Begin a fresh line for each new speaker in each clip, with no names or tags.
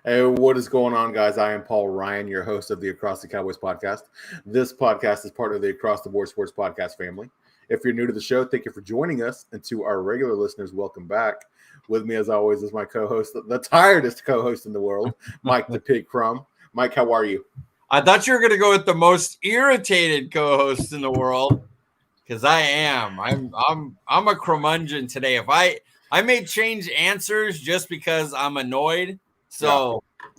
Hey, what is going on, guys? I am Paul Ryan, your host of the Across the Cowboys podcast. This podcast is part of the Across the Board Sports podcast family. If you're new to the show, thank you for joining us. And to our regular listeners, welcome back. With me, as always, is my co-host, the tiredest co-host in the world, Mike the Pig Crum. Mike, how are you?
I thought you were going to go with the most irritated co-host in the world, because I am. I'm a curmudgeon today. If I may change answers just because I'm annoyed. So yeah.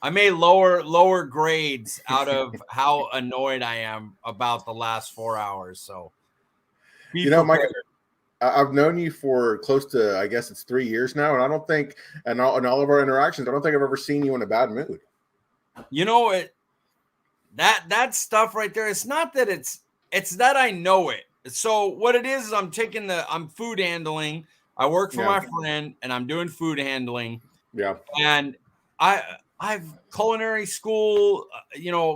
I may lower grades out of how annoyed I am about the last 4 hours. So
Mike, I've known you for close to, I guess it's 3 years now, and I don't think, in all of our interactions, I don't think I've ever seen you in a bad mood.
You know it. That stuff right there. It's not that it's that I know it. So what it is I'm food handling. I work for my friend and I'm doing food handling.
Yeah.
And I've culinary school,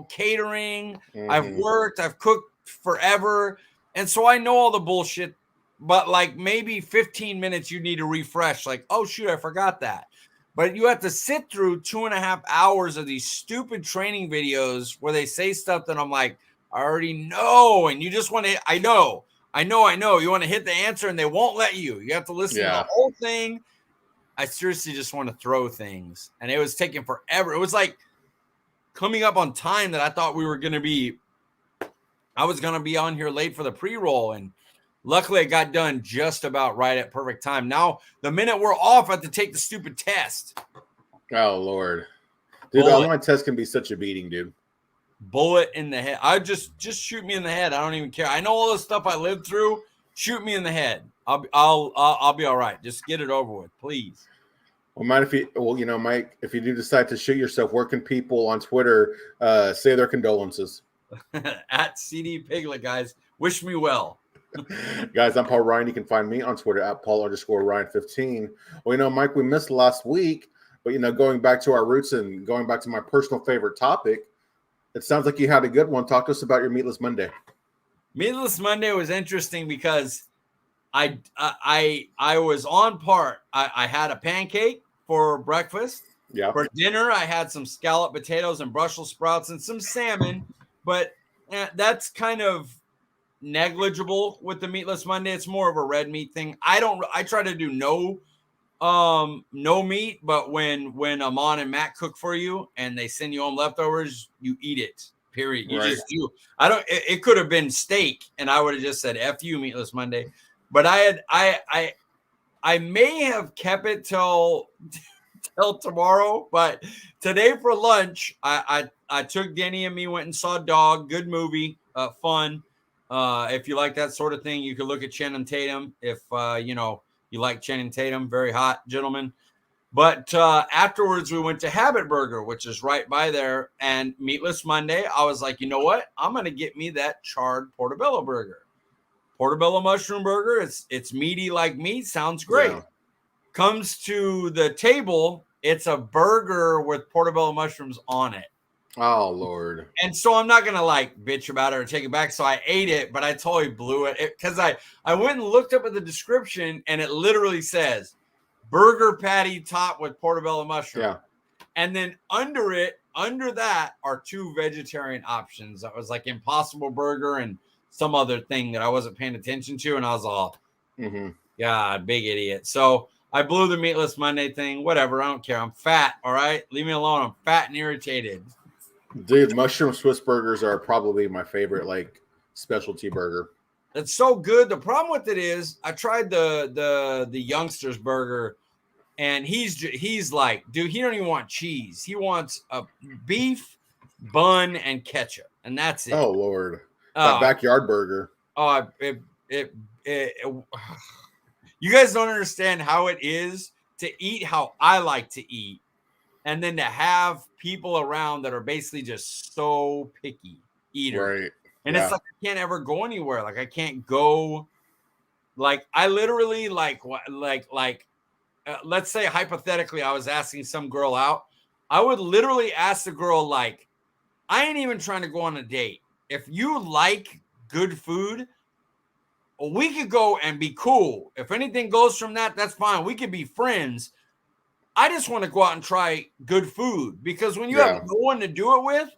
catering. Mm-hmm. I've cooked forever. And so I know all the bullshit, but like maybe 15 minutes you need to refresh. Like, oh shoot, I forgot that. But you have to sit through 2.5 hours of these stupid training videos where they say stuff that I'm like, I already know. And you just want to, I know. You want to hit the answer and they won't let you. You have to listen to the whole thing. I seriously just want to throw things. And it was taking forever. It was like coming up on time that I thought I was going to be on here late for the pre-roll. And luckily, it got done just about right at perfect time. Now, the minute we're off, I have to take the stupid test.
Oh, Lord. Dude, the online test can be such a beating, dude.
Bullet in the head. I just shoot me in the head. I don't even care. I know all the stuff I lived through. Shoot me in the head. I'll be all right. Just get it over with, please.
Well, Mike, if you do decide to shoot yourself, where can people on Twitter say their condolences?
At CD Piglet, guys. Wish me well.
Guys, I'm Paul Ryan. You can find me on Twitter at Paul_Ryan15. Well, Mike, we missed last week, but, going back to our roots and going back to my personal favorite topic, it sounds like you had a good one. Talk to us about your Meatless Monday.
Meatless Monday was interesting because I was on part. I had a pancake for breakfast.
Yeah.
For dinner, I had some scalloped potatoes and Brussels sprouts and some salmon, but that's kind of negligible with the Meatless Monday. It's more of a red meat thing. I try to do no meat, but when Amon and Matt cook for you and they send you home leftovers, you eat it, period. You just do. It could have been steak and I would have just said F you, Meatless Monday, but I may have kept it till tomorrow, but today for lunch I took Denny and me, went and saw Dog. Good movie, fun. If you like that sort of thing, you can look at Channing Tatum. If you like Channing Tatum, very hot gentleman. But afterwards, we went to Habit Burger, which is right by there. And Meatless Monday, I was like, you know what? I'm going to get me that charred portobello burger. Portobello mushroom burger. It's meaty like meat. Sounds great. Yeah. Comes to the table, it's a burger with portobello mushrooms on it.
Oh, Lord.
And so I'm not going to bitch about it or take it back. So I ate it, but I totally blew it because I went and looked up at the description and it literally says burger patty topped with portobello mushroom.
Yeah.
And then under that are 2 vegetarian options. That was like Impossible Burger and some other thing that I wasn't paying attention to. And I was all, God, big idiot. So I blew the Meatless Monday thing. Whatever. I don't care. I'm fat. All right. Leave me alone. I'm fat and irritated.
Dude, mushroom Swiss burgers are probably my favorite, specialty burger.
It's so good. The problem with it is I tried the youngster's burger, and he's like, dude, he don't even want cheese. He wants a beef, bun, and ketchup, and that's it.
Oh, Lord. That backyard burger.
Oh, you guys don't understand how it is to eat how I like to eat. And then to have people around that are basically just so picky eaters.
Right.
And it's like I can't ever go anywhere. Like I can't go. Like I literally let's say hypothetically I was asking some girl out. I would literally ask the girl I ain't even trying to go on a date. If you like good food, we could go and be cool. If anything goes from that, that's fine. We could be friends. I just want to go out and try good food, because when you
Yeah.
have no one to do it with,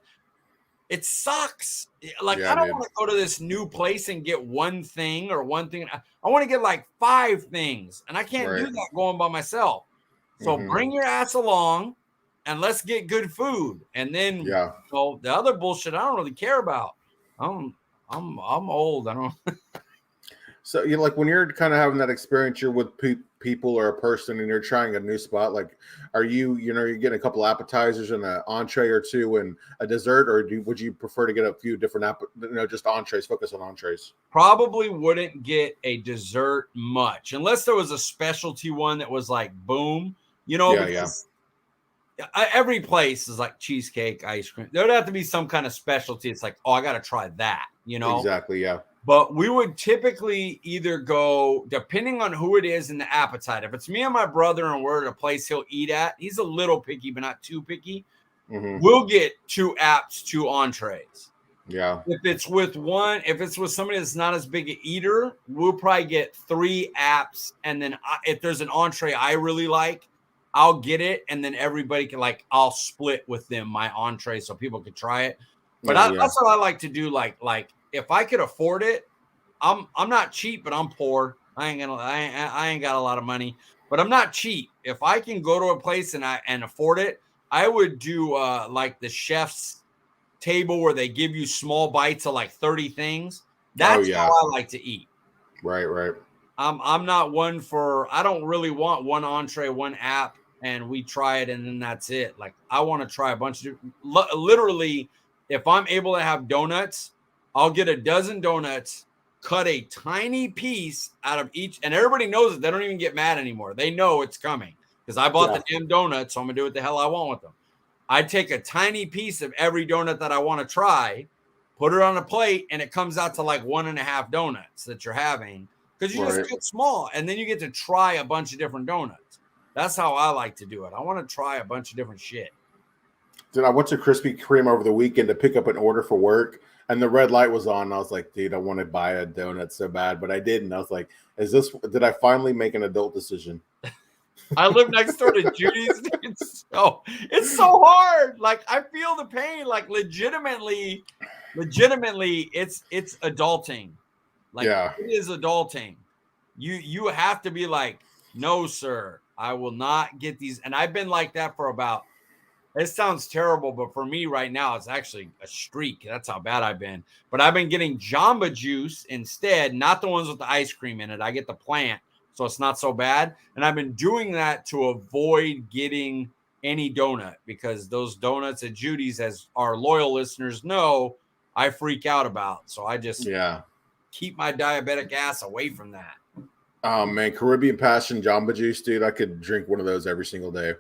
it sucks. Like,
Yeah,
I don't
dude.
want to go to this new place and get one thing or one thing. I want to get like 5 things, and I can't do
Right.
that going by myself. So
Mhm.
bring your ass along and let's get good food. And then,
Yeah.
the other bullshit I don't really care about. I'm old. I don't.
So you like when you're kind of having that experience, you're with people or a person, and you're trying a new spot. Like, are you're getting a couple appetizers and an entree or two and a dessert, or would you prefer to get a few different just entrees? Focus on entrees.
Probably wouldn't get a dessert much unless there was a specialty one that was like boom,
Yeah,
because every place is like cheesecake, ice cream. There would have to be some kind of specialty. It's like, oh, I got to try that,
exactly. Yeah,
But we would typically either go, depending on who it is in the appetite. If it's me and my brother and we're at a place he'll eat at, he's a little picky, but not too picky.
mm-hmm.
We'll get 2 apps, 2 entrees.
Yeah.
If it's with somebody that's not as big an eater, we'll probably get 3 apps. And then if there's an entree I really like, I'll get it. And then everybody can, like, I'll split with them my entree so people can try it. But that's what I like to do. Like if I could afford it, I'm not cheap, but I'm poor. I ain't got a lot of money, but I'm not cheap. If I can go to a place and afford it, I would do like the chef's table where they give you small bites of like 30 things. That's how I like to eat.
Right.
I'm not one for, I don't really want one entree, one app, and we try it and then that's it. Like, I want to try a bunch of literally, if I'm able to have donuts, I'll get a dozen donuts, cut a tiny piece out of each, and everybody knows it. They don't even get mad anymore. They know it's coming because I bought the damn donuts, so I'm gonna do what the hell I want with them. I take a tiny piece of every donut that I want to try, put it on a plate, and it comes out to like 1.5 donuts that you're having, because you just get small, and then you get to try a bunch of different donuts. That's how I like to do it. I want to try a bunch of different shit.
Dude, I went to Krispy Kreme over the weekend to pick up an order for work, and the red light was on. And I was like, dude, I want to buy a donut so bad, but I didn't. I was like, did I finally make an adult decision?
I live next door to Judy's. It's so hard. Like, I feel the pain. Like, legitimately, it's adulting. Like, it is adulting. You have to be like, no, sir, I will not get these. And I've been like that for about, it sounds terrible, but for me right now, it's actually a streak. That's how bad I've been. But I've been getting Jamba Juice instead, not the ones with the ice cream in it. I get the plant, so it's not so bad. And I've been doing that to avoid getting any donut, because those donuts at Judy's, as our loyal listeners know, I freak out about. So I just keep my diabetic ass away from that.
Oh, man, Caribbean Passion Jamba Juice, dude. I could drink one of those every single day.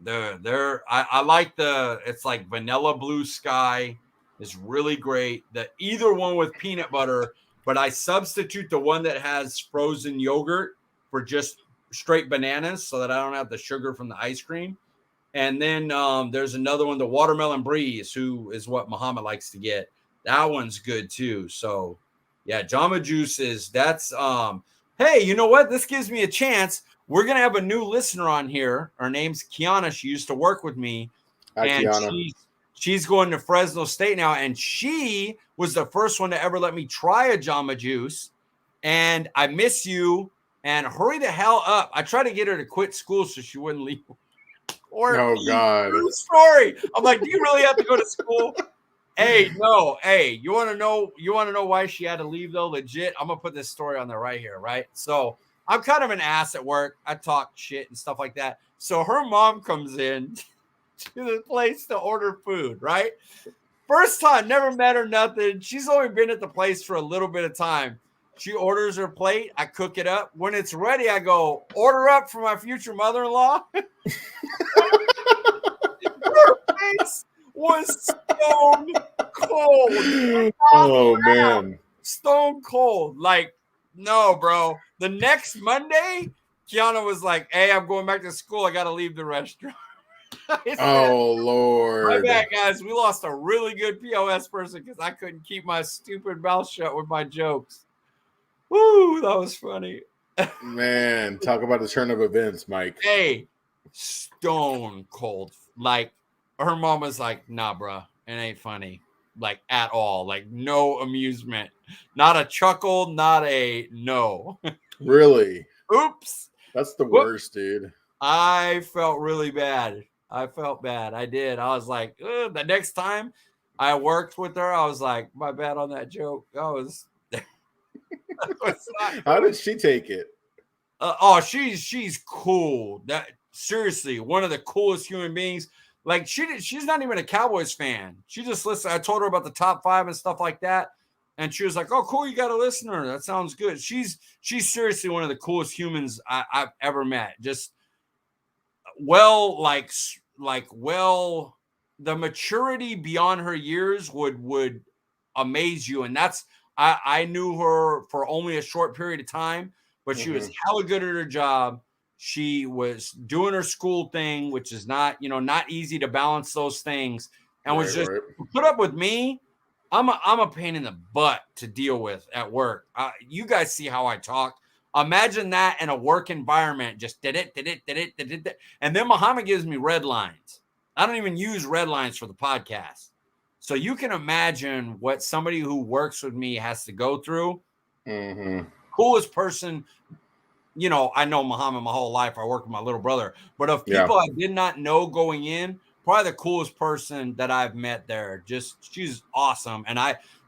I like it's like vanilla blue sky is really great. Either one with peanut butter, but I substitute the one that has frozen yogurt for just straight bananas so that I don't have the sugar from the ice cream. And then there's another one, the watermelon breeze, who is what Muhammad likes to get. That one's good too. So yeah, Jamba Juice hey, you know what? This gives me a chance. We're going to have a new listener on here. Her name's Kiana. She used to work with me. And she's going to Fresno State now. And she was the first one to ever let me try a Jamba Juice. And I miss you. And hurry the hell up. I tried to get her to quit school so she wouldn't leave.
God.
True story. I'm like, do you really have to go to school? Hey, no. Hey, you want to know why she had to leave, though? Legit. I'm going to put this story on there right here, right? So I'm kind of an ass at work. I talk shit and stuff like that. So her mom comes in to the place to order food, right? First time, never met her, nothing. She's only been at the place for a little bit of time. She orders her plate. I cook it up. When it's ready, I go, order up for my future mother-in-law. Her face was stone cold.
Oh, man.
Stone cold. Like, no, bro. The next Monday, Kiana was like, hey, I'm going back to school. I got to leave the restaurant.
Oh, Lord.
My bad, guys. We lost a really good POS person because I couldn't keep my stupid mouth shut with my jokes. Woo, that was funny.
Man, talk about the turn of events, Mike.
Hey, stone cold. Like her mom was like, nah, bro, it ain't funny. Like at all. Like no amusement. Not a chuckle, not a no.
Really?
Oops.
That's the
Whoop.
worst, dude.
I felt really bad. I felt bad. I did. I was like, the next time I worked with her, I was like, my bad on that joke. That was not
How
cool.
did she take it?
She's cool. That seriously, one of the coolest human beings. Like she's not even a Cowboys fan. She just listened. I told her about the top 5 and stuff like that, and she was like, "Oh, cool, you got a listener. That sounds good." She's seriously one of the coolest humans I've ever met. Just well, well, the maturity beyond her years would amaze you, and that's I knew her for only a short period of time, but she was hella good at her job. She was doing her school thing, which is not easy to balance those things, and was just put up with me. I'm a pain in the butt to deal with at work. You guys see how I talk. Imagine that in a work environment, just did it. And then Muhammad gives me red lines. I don't even use red lines for the podcast. So you can imagine what somebody who works with me has to go through. Coolest person, I know Muhammad my whole life. I work with my little brother. But of people I did not know going in, probably the coolest person that I've met there. Just she's awesome. And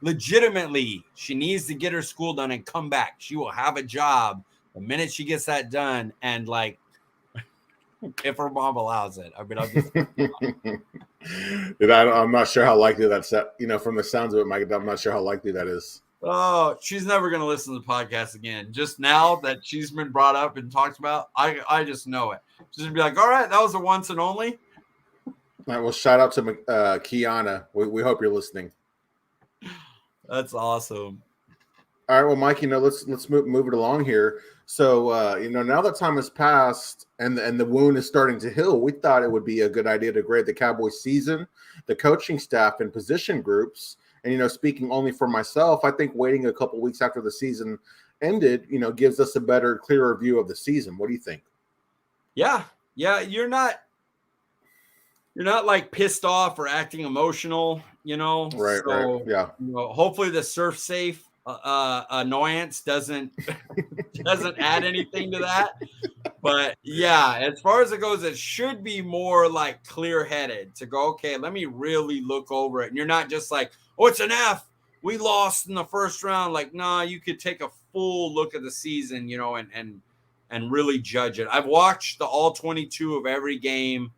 legitimately, she needs to get her school done and come back. She will have a job the minute she gets that done. And like, if her mom allows it. I mean,
I'm not sure how likely that's from the sounds of it, Mike, I'm not sure how likely that is.
Oh, she's never going to listen to the podcast again. Just now that she's been brought up and talked about, I just know it. She's going to be like, all right, that was a once and only.
All right, well, shout out to Kiana. We hope you're listening.
That's awesome.
All right, well, Mike, let's move it along here. So, now that time has passed and the wound is starting to heal, we thought it would be a good idea to grade the Cowboys season, the coaching staff, and position groups. And, speaking only for myself, I think waiting a couple weeks after the season ended, gives us a better, clearer view of the season. What do you think?
Yeah. You're not like pissed off or acting emotional,
Right.
So,
yeah.
Hopefully the surf safe annoyance doesn't add anything to that. But yeah, as far as it goes, it should be more like clear-headed to go, okay, let me really look over it. And you're not just like, oh, it's an F. We lost in the first round. Like, nah, you could take a full look at the season, and really judge it. I've watched the all 22 of every game.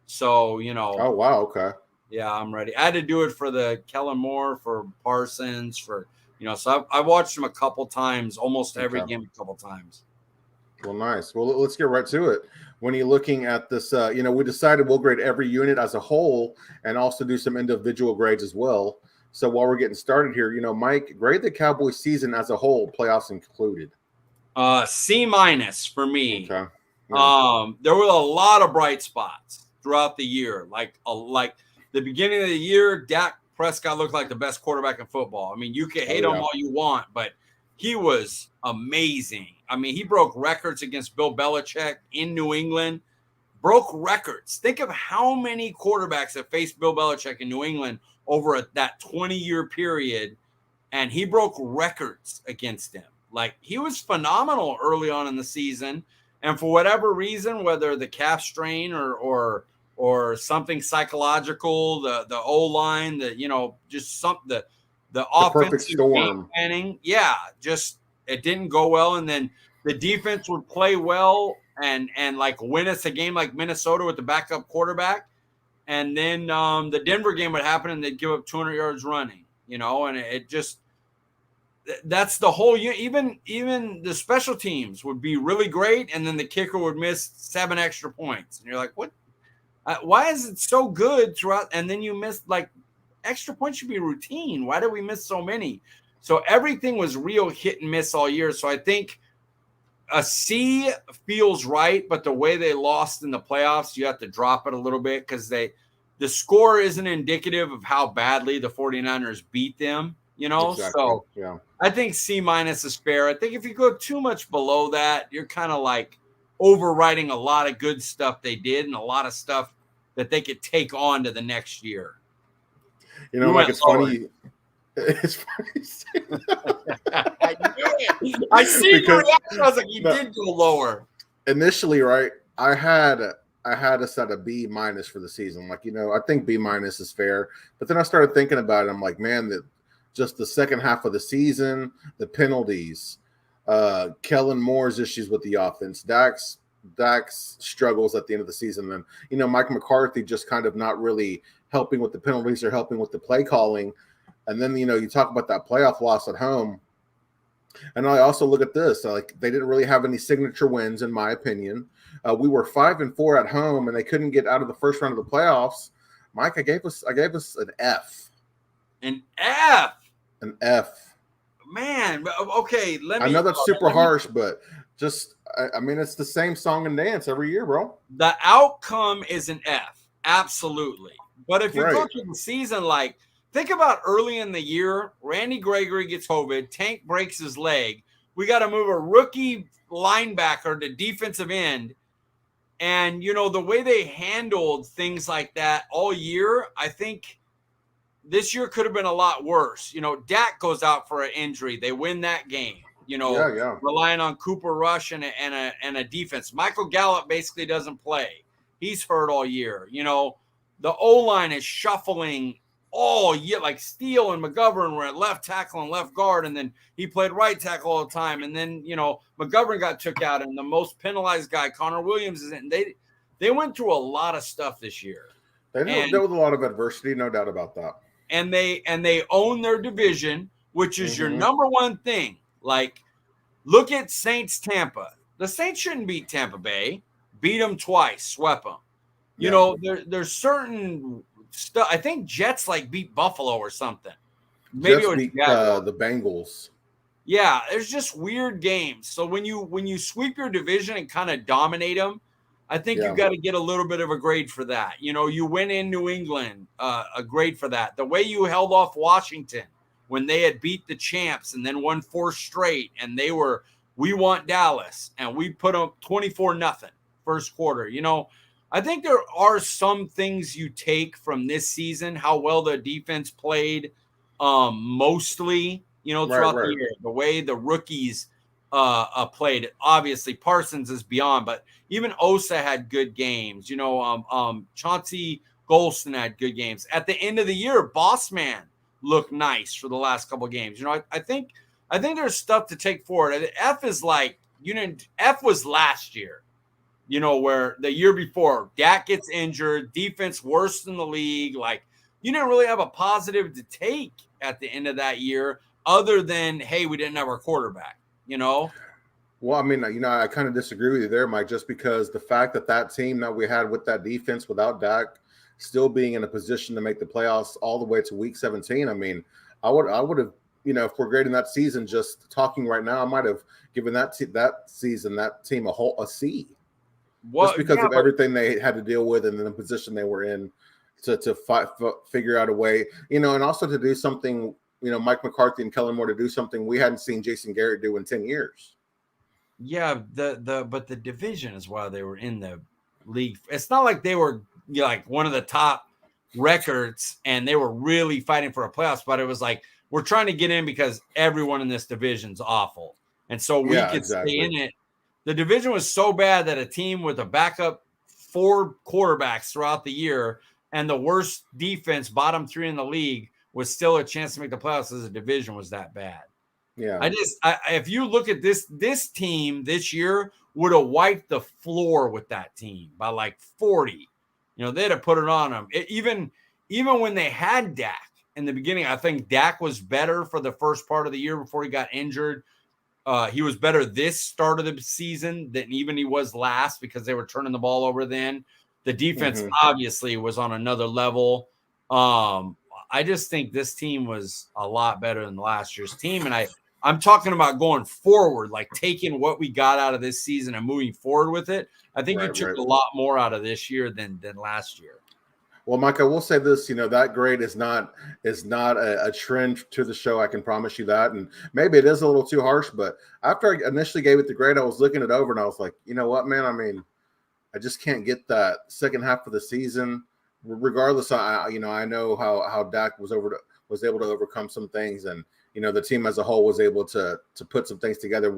So,
Oh, wow. Okay.
Yeah, I'm ready. I had to do it for the Kellen Moore, for Parsons, for, so I've watched them a couple times, almost every game a couple times.
Well, nice. Well, let's get right to it. When you're looking at this, we decided we'll grade every unit as a whole and also do some individual grades as well. So while we're getting started here, Mike, grade the Cowboys season as a whole, playoffs included.
C- for me.
Okay. Yeah.
There were a lot of bright spots throughout the year. Like the beginning of the year, Dak Prescott looked like the best quarterback in football. I mean, you can hate him all you want, but he was amazing. I mean, he broke records against Bill Belichick in New England. Broke records. Think of how many quarterbacks have faced Bill Belichick in New England over that 20-year period, and he broke records against him. Like, he was phenomenal early on in the season, and for whatever reason, whether the calf strain or something psychological, the O-line, just something, the offensive game planning, just it didn't go well, and then the defense would play well and like win us a game like Minnesota with the backup quarterback, and then the Denver game would happen and they'd give up 200 yards running, and it just that's the whole year. Even the special teams would be really great, and then the kicker would miss 7 extra points, and you're like, what? Why is it so good throughout? And then you miss, like, extra points should be routine. Why did we miss so many? So everything was real hit and miss all year. So I think a C feels right, but the way they lost in the playoffs, you have to drop it a little bit because the score isn't indicative of how badly the 49ers beat them,
Exactly.
So
yeah.
I think C- is fair. I think if you go too much below that, you're kind of like overriding a lot of good stuff they did and a lot of stuff that they could take on to the next year.
You know, Mike, it's funny. It's funny.
I knew it. I see your reaction. I was like, you did go lower.
Initially, right? I had us at a B- for the season. Like, you know, I think B- is fair. But then I started thinking about it. I'm like, man, that just the second half of the season, the penalties, Kellen Moore's issues with the offense, Dak's struggles at the end of the season, and you know, Mike McCarthy just kind of not really helping with the penalties or helping with the play calling. And then, you know, you talk about that playoff loss at home. And I also look at this, like they didn't really have any signature wins, in my opinion. We were 5-4 at home, and they couldn't get out of the first round of the playoffs. Mike, I gave us an F.
An F.
An F.
Man, okay.
I know that's super harsh, but just I mean, it's the same song and dance every year, bro.
The outcome is an F, absolutely. But if you're looking at the season, like, think about early in the year, Randy Gregory gets COVID, Tank breaks his leg. We got to move a rookie linebacker to defensive end. And, you know, the way they handled things like that all year, I think this year could have been a lot worse. You know, Dak goes out for an injury. They win that game, you know, relying on Cooper Rush and a defense. Michael Gallup basically doesn't play. He's hurt all year. You know, the O-line is shuffling all year. Like Steele and McGovern were at left tackle and left guard, and then he played right tackle all the time. And then, you know, McGovern got took out, and the most penalized guy, Connor Williams, is in. They went through a lot of stuff this year.
They dealt with a lot of adversity, no doubt about that.
And they own their division, which is your number one thing. Like, look at Saints Tampa. The Saints shouldn't beat Tampa Bay. Beat them twice, swept them. You know, there's certain stuff. I think Jets like beat Buffalo or something. Maybe
Jets beat the Bengals.
Yeah, there's just weird games. So when you sweep your division and kind of dominate them, I think you got to get a little bit of a grade for that. You know, you win in New England, a grade for that. The way you held off Washington when they had beat the champs and then won 4 straight, and we want Dallas, and we put them 24-0 first quarter. You know, I think there are some things you take from this season, how well the defense played, mostly, you know, throughout the year, the way the rookies played. Obviously, Parsons is beyond, but even Osa had good games. You know, Chauncey Golston had good games. At the end of the year, Bossman looked nice for the last couple of games. You know, I think there's stuff to take forward. F is like, F was last year, you know, where the year before Dak gets injured, defense worse than the league. Like, you didn't really have a positive to take at the end of that year other than, hey, we didn't have our quarterback, you know?
Well, I mean, you know, I kind of disagree with you there, Mike, just because the fact that team that we had with that defense without Dak still being in a position to make the playoffs all the way to week 17. I mean, I would have, you know, if we're grading that season, just talking right now, I might have given that team a C. Well, just because of everything they had to deal with and the position they were in to figure out a way, you know, and also to do something, you know, Mike McCarthy and Kellen Moore to do something we hadn't seen Jason Garrett do in 10 years.
Yeah, but the division is why they were in the league. It's not like they were, you know, like one of the top records and they were really fighting for a playoff spot. It was like, we're trying to get in because everyone in this division's awful. And so we could stay in it. The division was so bad that a team with a backup 4 quarterbacks throughout the year and the worst defense, bottom 3 in the league, was still a chance to make the playoffs as a division was that bad.
Yeah.
If you look at this team this year would have wiped the floor with that team by like 40. You know, they'd have put it on them. Even when they had Dak in the beginning, I think Dak was better for the first part of the year before he got injured. He was better this start of the season than even he was last because they were turning the ball over then. The defense obviously was on another level. I just think this team was a lot better than last year's team. And I'm talking about going forward, like taking what we got out of this season and moving forward with it. I think you took a lot more out of this year than last year.
Well, Mike, I will say this, that grade is not a trend to the show. I can promise you that. And maybe it is a little too harsh, but after I initially gave it the grade, I was looking it over and I was like, you know what, man? I mean, I just can't get that second half of the season. Regardless, I know how Dak was able to overcome some things, and the team as a whole was able to put some things together.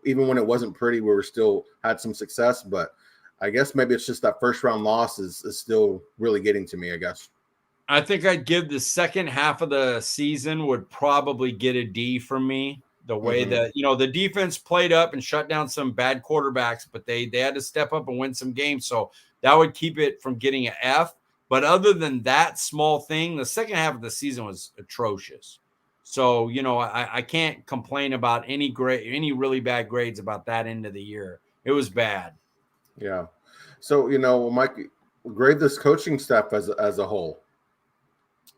Even when it wasn't pretty, we were still had some success. But I guess maybe it's just that first round loss is still really getting to me, I guess.
I think I'd give the second half of the season would probably get a D from me. The way
Mm-hmm.
that, the defense played up and shut down some bad quarterbacks, but they had to step up and win some games. So that would keep it from getting an F. But other than that small thing, the second half of the season was atrocious. So, I can't complain about any really bad grades about that end of the year. It was bad.
Yeah. So, Mike, grade this coaching staff as a whole.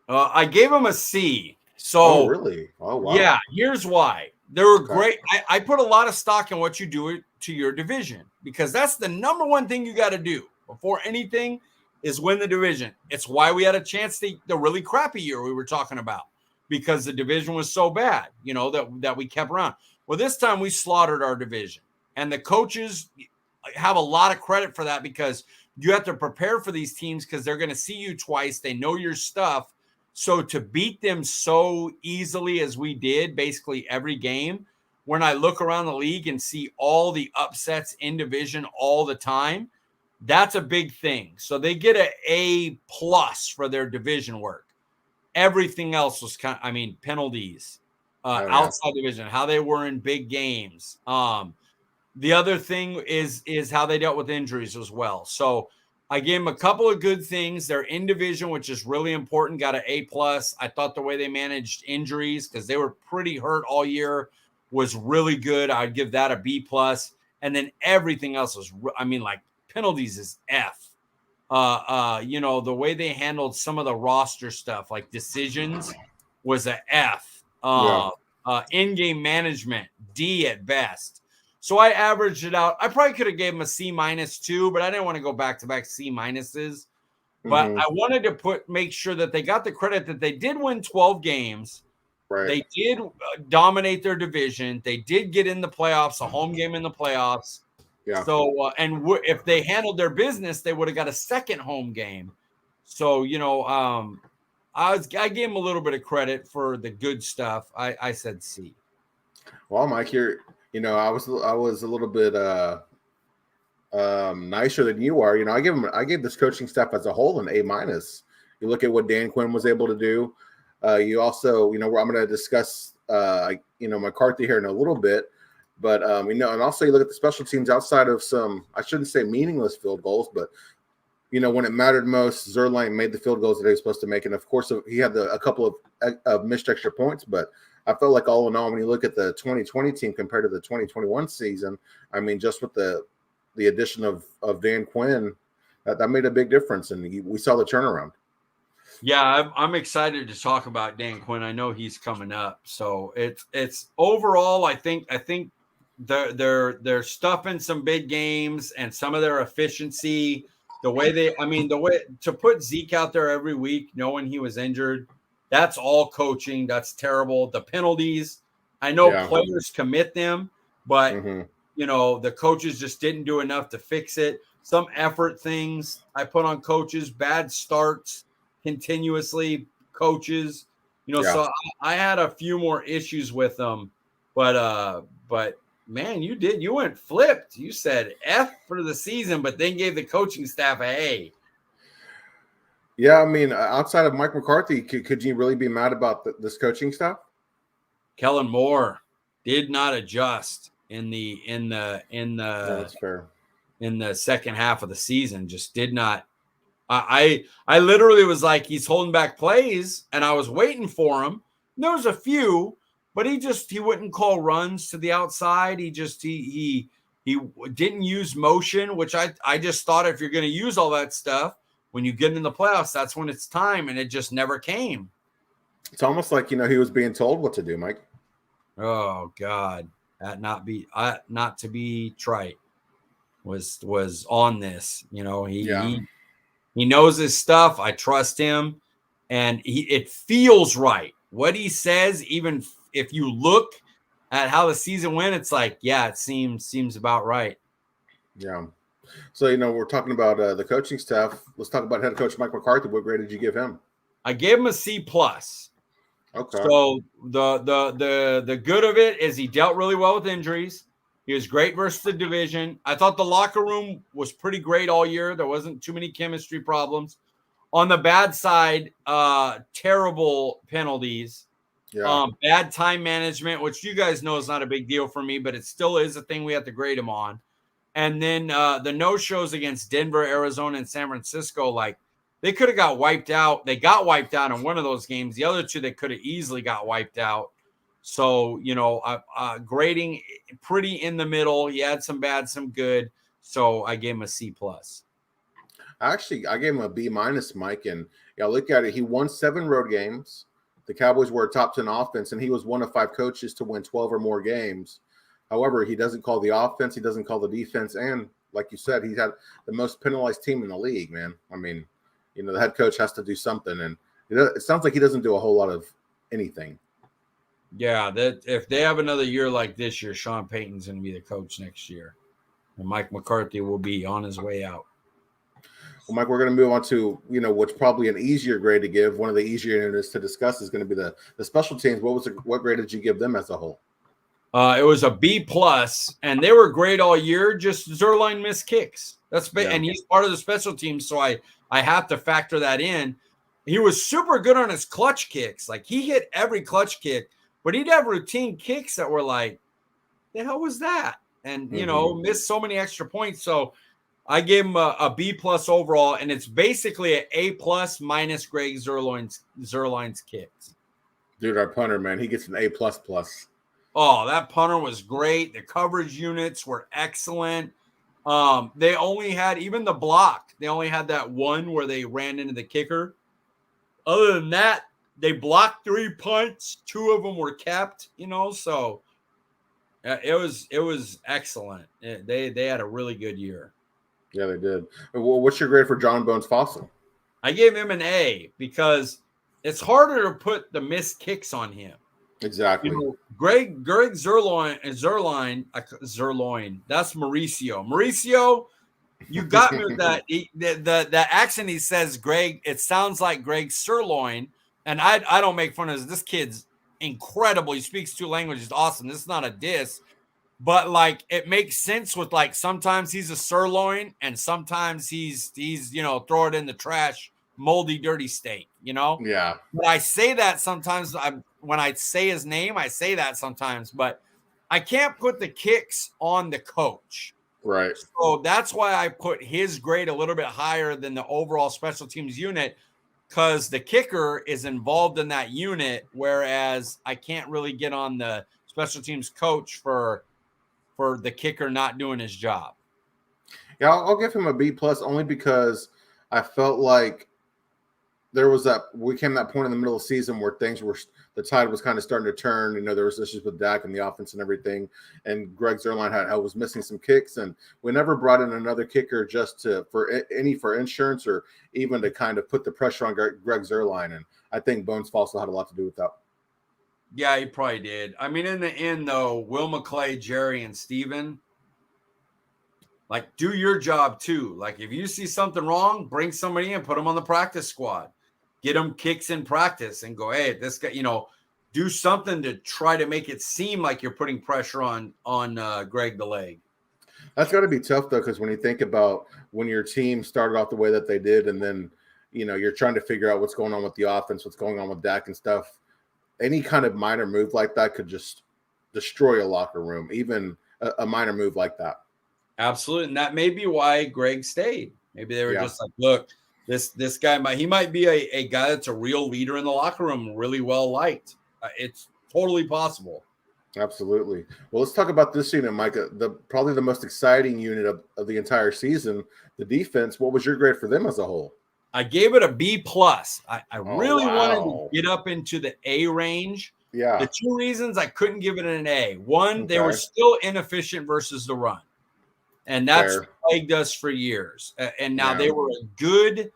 I gave him a C. So,
Oh, really? Oh, wow.
Yeah, here's why. They were
Okay.
great. I put a lot of stock in what you do to your division because that's the number one thing you got to do before anything is win the division. It's why we had a chance the really crappy year we were talking about because the division was so bad, that we kept around. Well, this time we slaughtered our division, and the coaches have a lot of credit for that because you have to prepare for these teams because they're going to see you twice. They know your stuff. So to beat them so easily as we did, basically every game, when I look around the league and see all the upsets in division all the time, that's a big thing. So they get an A+ for their division work. Everything else was penalties, outside division, how they were in big games. The other thing is how they dealt with injuries as well. So I gave them a couple of good things. They're in division, which is really important. Got an A+. I thought the way they managed injuries, because they were pretty hurt all year, was really good. I'd give that a B+. And then everything else was, like penalties is F. The way they handled some of the roster stuff, like decisions, was a F. In-game management, D at best. So I averaged it out. I probably could have gave him a C- too, but I didn't want to go back-to-back C-. But I wanted to make sure that they got the credit that they did win 12 games.
Right.
They did dominate their division. They did get in the playoffs, a home game in the playoffs.
Yeah.
So, if they handled their business, they would have got a second home game. So, I gave him a little bit of credit for the good stuff. I said C.
Well, Mike, I was a little bit nicer than you are. I gave this coaching staff as a whole an A-. You look at what Dan Quinn was able to do. You also, I'm going to discuss, McCarthy here in a little bit, but and also you look at the special teams outside of some, I shouldn't say meaningless field goals, but when it mattered most, Zerline made the field goals that he was supposed to make, and of course he had a couple of missed extra points, but I felt like all in all, when you look at the 2020 team compared to the 2021 season, just with the addition of Dan Quinn, that made a big difference, and we saw the turnaround.
Yeah, I'm excited to talk about Dan Quinn. I know he's coming up, so it's overall. I think they're stuffing some big games and some of their efficiency. The way to put Zeke out there every week, knowing he was injured, that's all coaching. That's terrible. The penalties, I know players commit them, but the coaches just didn't do enough to fix it. Some effort things I put on coaches, bad starts continuously, coaches, so I had a few more issues with them, but man, you went flipped. You said F for the season, but then gave the coaching staff a A.
Yeah, outside of Mike McCarthy, could you really be mad about this coaching staff?
Kellen Moore did not adjust in the
That's fair.
In the second half of the season. Just did not. I literally was like, he's holding back plays, and I was waiting for him. There was a few, but he wouldn't call runs to the outside. He didn't use motion, which I just thought if you're going to use all that stuff when you get in the playoffs, that's when it's time, and it just never came.
It's almost like he was being told what to do, Mike.
Oh God, not to be trite was on this. He knows his stuff. I trust him, and it feels right. What he says, even if you look at how the season went, it's like, yeah, it seems about right.
Yeah. So, we're talking about the coaching staff. Let's talk about head coach Mike McCarthy. What grade did you give him?
I gave him a C+.
Okay.
So the good of it is he dealt really well with injuries. He was great versus the division. I thought the locker room was pretty great all year. There wasn't too many chemistry problems. On the bad side, terrible penalties.
Yeah.
Bad time management, which you guys know is not a big deal for me, but it still is a thing we have to grade him on. And then the no-shows against Denver, Arizona, and San Francisco, like they could have got wiped out. They got wiped out in one of those games. The other two, they could have easily got wiped out. So, grading pretty in the middle. He had some bad, some good. So I gave him a C+.
Actually, I gave him a B-, Mike. And look at it. He won 7 road games. The Cowboys were a top 10 offense, and he was one of 5 coaches to win 12 or more games. However, he doesn't call the offense. He doesn't call the defense. And like you said, he's had the most penalized team in the league, man. I mean, the head coach has to do something. And it sounds like he doesn't do a whole lot of anything.
Yeah, that if they have another year like this year, Sean Payton's going to be the coach next year. And Mike McCarthy will be on his way out.
Well, Mike, we're going to move on to, what's probably an easier grade to give. One of the easier units to discuss is going to be the special teams. What grade did you give them as a whole?
It was a B+, and they were great all year. Just Zuerlein missed kicks. And he's part of the special teams, so I have to factor that in. He was super good on his clutch kicks. Like he hit every clutch kick, but he'd have routine kicks that were like, the hell was that? And missed so many extra points. So I gave him a B+ overall, and it's basically an A+ minus Greg Zuerlein's kicks.
Dude, our punter, man, he gets an A++.
Oh, that punter was great. The coverage units were excellent. They only had, even the block, they only had that one where they ran into the kicker. Other than that, they blocked 3 punts. 2 of them were kept, so it was excellent. They had a really good year.
Yeah, they did. Well, what's your grade for John Bones Fossil?
I gave him an A because it's harder to put the missed kicks on him.
Exactly.
Greg Zuerlein, that's Mauricio. Mauricio, you got me with that. The accent he says, Greg, it sounds like Greg Sirloin. And I don't make fun of this kid's incredible. He speaks 2 languages. Awesome. This is not a diss. But like it makes sense with like sometimes he's a sirloin and sometimes he's throw it in the trash, moldy, dirty steak,
Yeah.
But I say that sometimes when I say his name, I say that sometimes, but I can't put the kicks on the coach.
Right.
So that's why I put his grade a little bit higher than the overall special teams unit, because the kicker is involved in that unit, whereas I can't really get on the special teams coach for the kicker not doing his job.
Yeah, I'll give him a B+ only because I felt like we came to that point in the middle of the season where the tide was kind of starting to turn. There was issues with Dak and the offense and everything. And Greg Zuerlein was missing some kicks, and we never brought in another kicker just for insurance or even to kind of put the pressure on Greg Zuerlein. And I think Bones Fossil had a lot to do with that.
Yeah, he probably did. I mean, in the end, though, Will McClay, Jerry, and Steven, like, do your job, too. Like, if you see something wrong, bring somebody in, put them on the practice squad. Get them kicks in practice and go, hey, this guy, do something to try to make it seem like you're putting pressure on Greg the Leg.
That's got to be tough, though, because when you think about when your team started off the way that they did, and then, you're trying to figure out what's going on with the offense, what's going on with Dak and stuff. Any kind of minor move like that could just destroy a locker room, even a minor move like that.
Absolutely. And that may be why Greg stayed. Maybe they were just like, look, this guy, he might be a guy that's a real leader in the locker room, really well liked. It's totally possible.
Absolutely. Well, let's talk about this unit, Micah. Probably the most exciting unit of the entire season, the defense. What was your grade for them as a whole?
I gave it a B+. I really wanted to get up into the A range.
Yeah.
The 2 reasons I couldn't give it an A. One, they were still inefficient versus the run. And that's plagued us for years. And now they were a good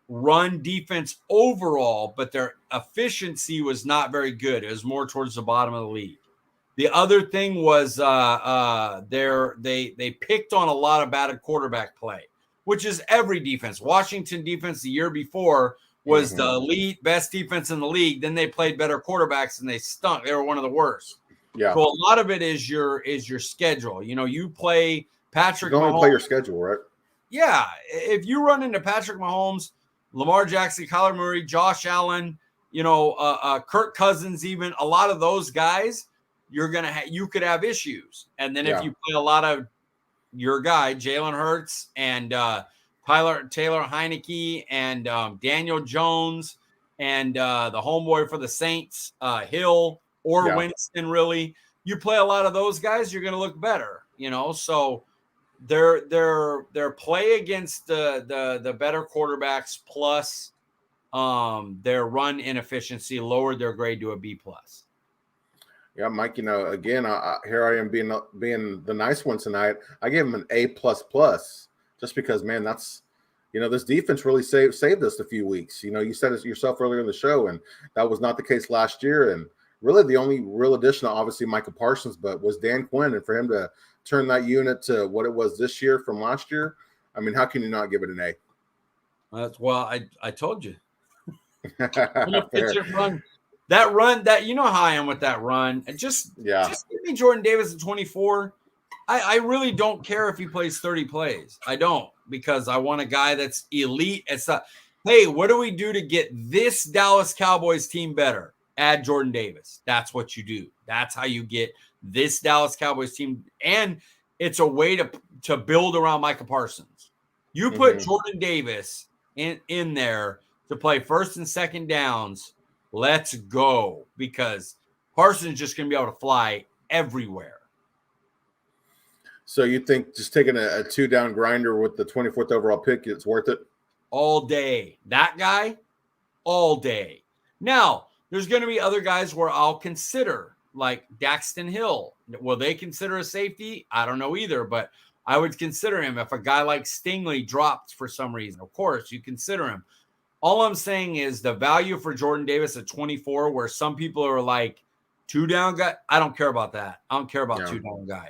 run defense overall, but their efficiency was not very good. It was more towards the bottom of the league. The other thing was they picked on a lot of bad quarterback play, which is every defense. Washington defense the year before was the elite best defense in the league. Then they played better quarterbacks and they stunk. They were one of the worst.
Yeah.
So a lot of it is your schedule. You play Patrick
You can
Mahomes.
only play your schedule, right?
Yeah. If you run into Patrick Mahomes, Lamar Jackson, Kyler Murray, Josh Allen, Kirk Cousins, even a lot of those guys, you could have issues. And then if you play a lot of your guy, Jalen Hurts and Taylor Heineke and Daniel Jones and the homeboy for the Saints, Hill or Winston, really, you play a lot of those guys, you're going to look better, So their play against the better quarterbacks plus their run inefficiency lowered their grade to a B+.
Yeah, Mike, again, here I am being the nice one tonight. I gave him an A++, just because, man, that's, this defense really saved us a few weeks. You said it yourself earlier in the show, and that was not the case last year. And really the only real addition, obviously, Micah Parsons, but was Dan Quinn. And for him to turn that unit to what it was this year from last year, I mean, how can you not give it an A?
Well, I told you. That run, how I am with that run. And just give me Jordan Davis at 24. I really don't care if he plays 30 plays. I don't, because I want a guy that's elite. It's not, hey, what do we do to get this Dallas Cowboys team better? Add Jordan Davis. That's what you do. That's how you get this Dallas Cowboys team. And it's a way to build around Micah Parsons. You put Jordan Davis in there to play first and second downs. Let's go, because Parsons is just going to be able to fly everywhere.
So you think just taking a 2-down grinder with the 24th overall pick, it's worth it?
All day. That guy, all day. Now, there's going to be other guys where I'll consider, like Daxton Hill. Will they consider a safety? I don't know either, but I would consider him. If a guy like Stingley dropped for some reason, of course, you consider him. All I'm saying is the value for Jordan Davis at 24, where some people are like, 2-down guy. I don't care about that. I don't care about 2-down guy.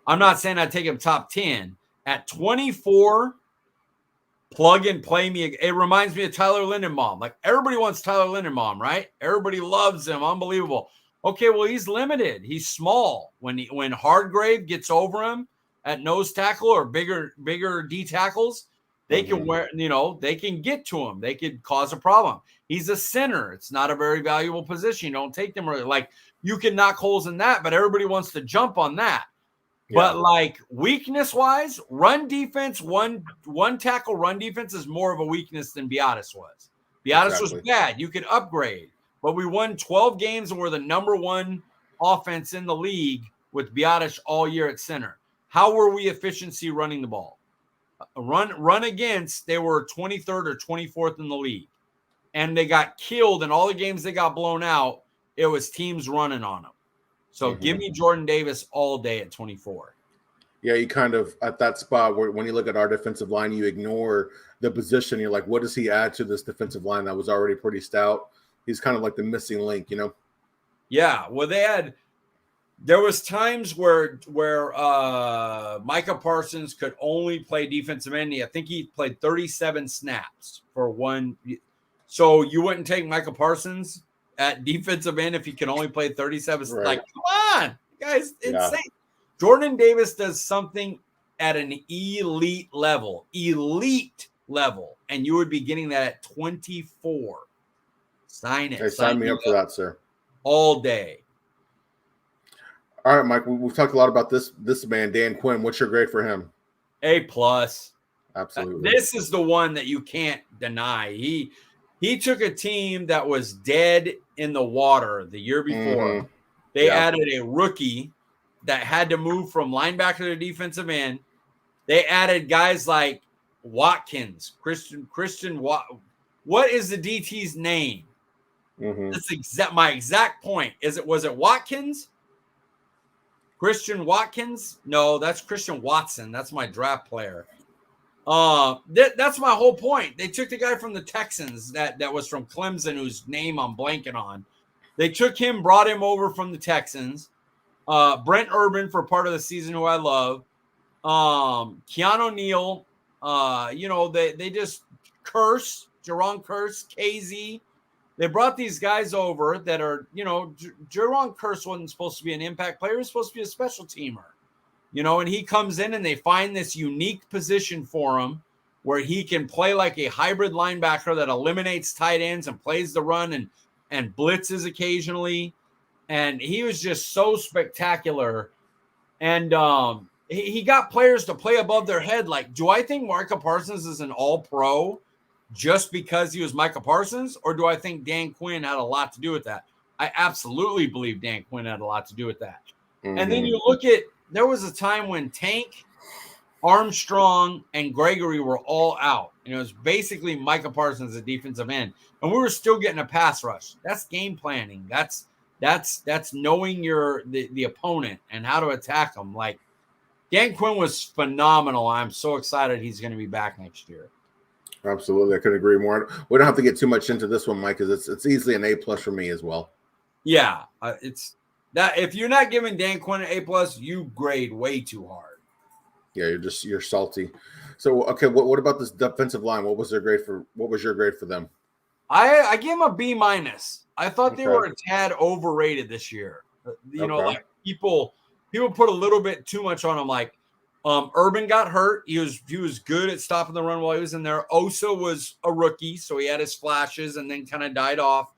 I'm not saying I'd take him top 10. At 24, plug and play me. It reminds me of Tyler Lindenbaum. Like, everybody wants Tyler Lindenbaum, right? Everybody loves him. Unbelievable. Okay, well, he's limited. He's small. When Hargrave gets over him at nose tackle or bigger D tackles, they can they can get to him. They could cause a problem. He's a center. It's not a very valuable position. You don't take them really. Like, you can knock holes in that, but everybody wants to jump on that. Yeah. But like weakness-wise, run defense, one tackle run defense is more of a weakness than Biadasz was. Biadasz was bad. You could upgrade. But we won 12 games and we're the number one offense in the league with Biadasz all year at center. How were we efficiency running the ball? Run against, they were 23rd or 24th in the league. And they got killed in all the games they got blown out. It was teams running on them. So give me Jordan Davis all day at 24.
Yeah, you kind of at that spot where when you look at our defensive line, you ignore the position. You're like, what does he add to this defensive line that was already pretty stout? He's kind of like the missing link,
Yeah, well, there was times where Micah Parsons could only play defensive end. I think he played 37 snaps for one. So you wouldn't take Micah Parsons at defensive end if he can only play 37. Right. Like, come on, guys, insane. Yeah. Jordan Davis does something at an elite level, and you would be getting that at 24. Sign it.
Hey, sign me up for that, sir.
All day.
All right, Mike, we've talked a lot about this man, Dan Quinn. What's your grade for him?
A+.
Absolutely.
This is the one that you can't deny. He took a team that was dead in the water the year before. They added a rookie that had to move from linebacker to defensive end. They added guys like Watkins, Christian. What is the DT's name? That's my exact point. Was it Watkins? Christian Watkins? No, that's Christian Watson. That's my draft player. That's my whole point. They took the guy from the Texans that was from Clemson, whose name I'm blanking on. They took him, brought him over from the Texans. Brent Urban for part of the season, who I love. Keanu Neal. They just Jerron Curse, KZ. They brought these guys over that are, Jerron Curse wasn't supposed to be an impact player. He was supposed to be a special teamer. And he comes in and they find this unique position for him where he can play like a hybrid linebacker that eliminates tight ends and plays the run and blitzes occasionally. And he was just so spectacular. And he got players to play above their head. Like, do I think Micah Parsons is an all-pro just because he was Micah Parsons? Or do I think Dan Quinn had a lot to do with that? I absolutely believe Dan Quinn had a lot to do with that. Mm-hmm. And then you look at, there was a time when Tank, Armstrong, and Gregory were all out. And it was basically Micah Parsons at defensive end. And we were still getting a pass rush. That's game planning. That's knowing the opponent and how to attack them. Like, Dan Quinn was phenomenal. I'm so excited he's going to be back next year.
Absolutely. I couldn't agree more. We don't have to get too much into this one, Mike, because it's easily an A+ for me as well.
Yeah. It's that if you're not giving Dan Quinn an A+, you grade way too hard.
Yeah, you're salty. So, okay, what about this defensive line? What was your grade for them?
I gave them a B-. I thought they were a tad overrated this year. Like people put a little bit too much on them. Like, Urban got hurt. He was good at stopping the run while he was in there. Osa was a rookie, so he had his flashes and then kind of died off.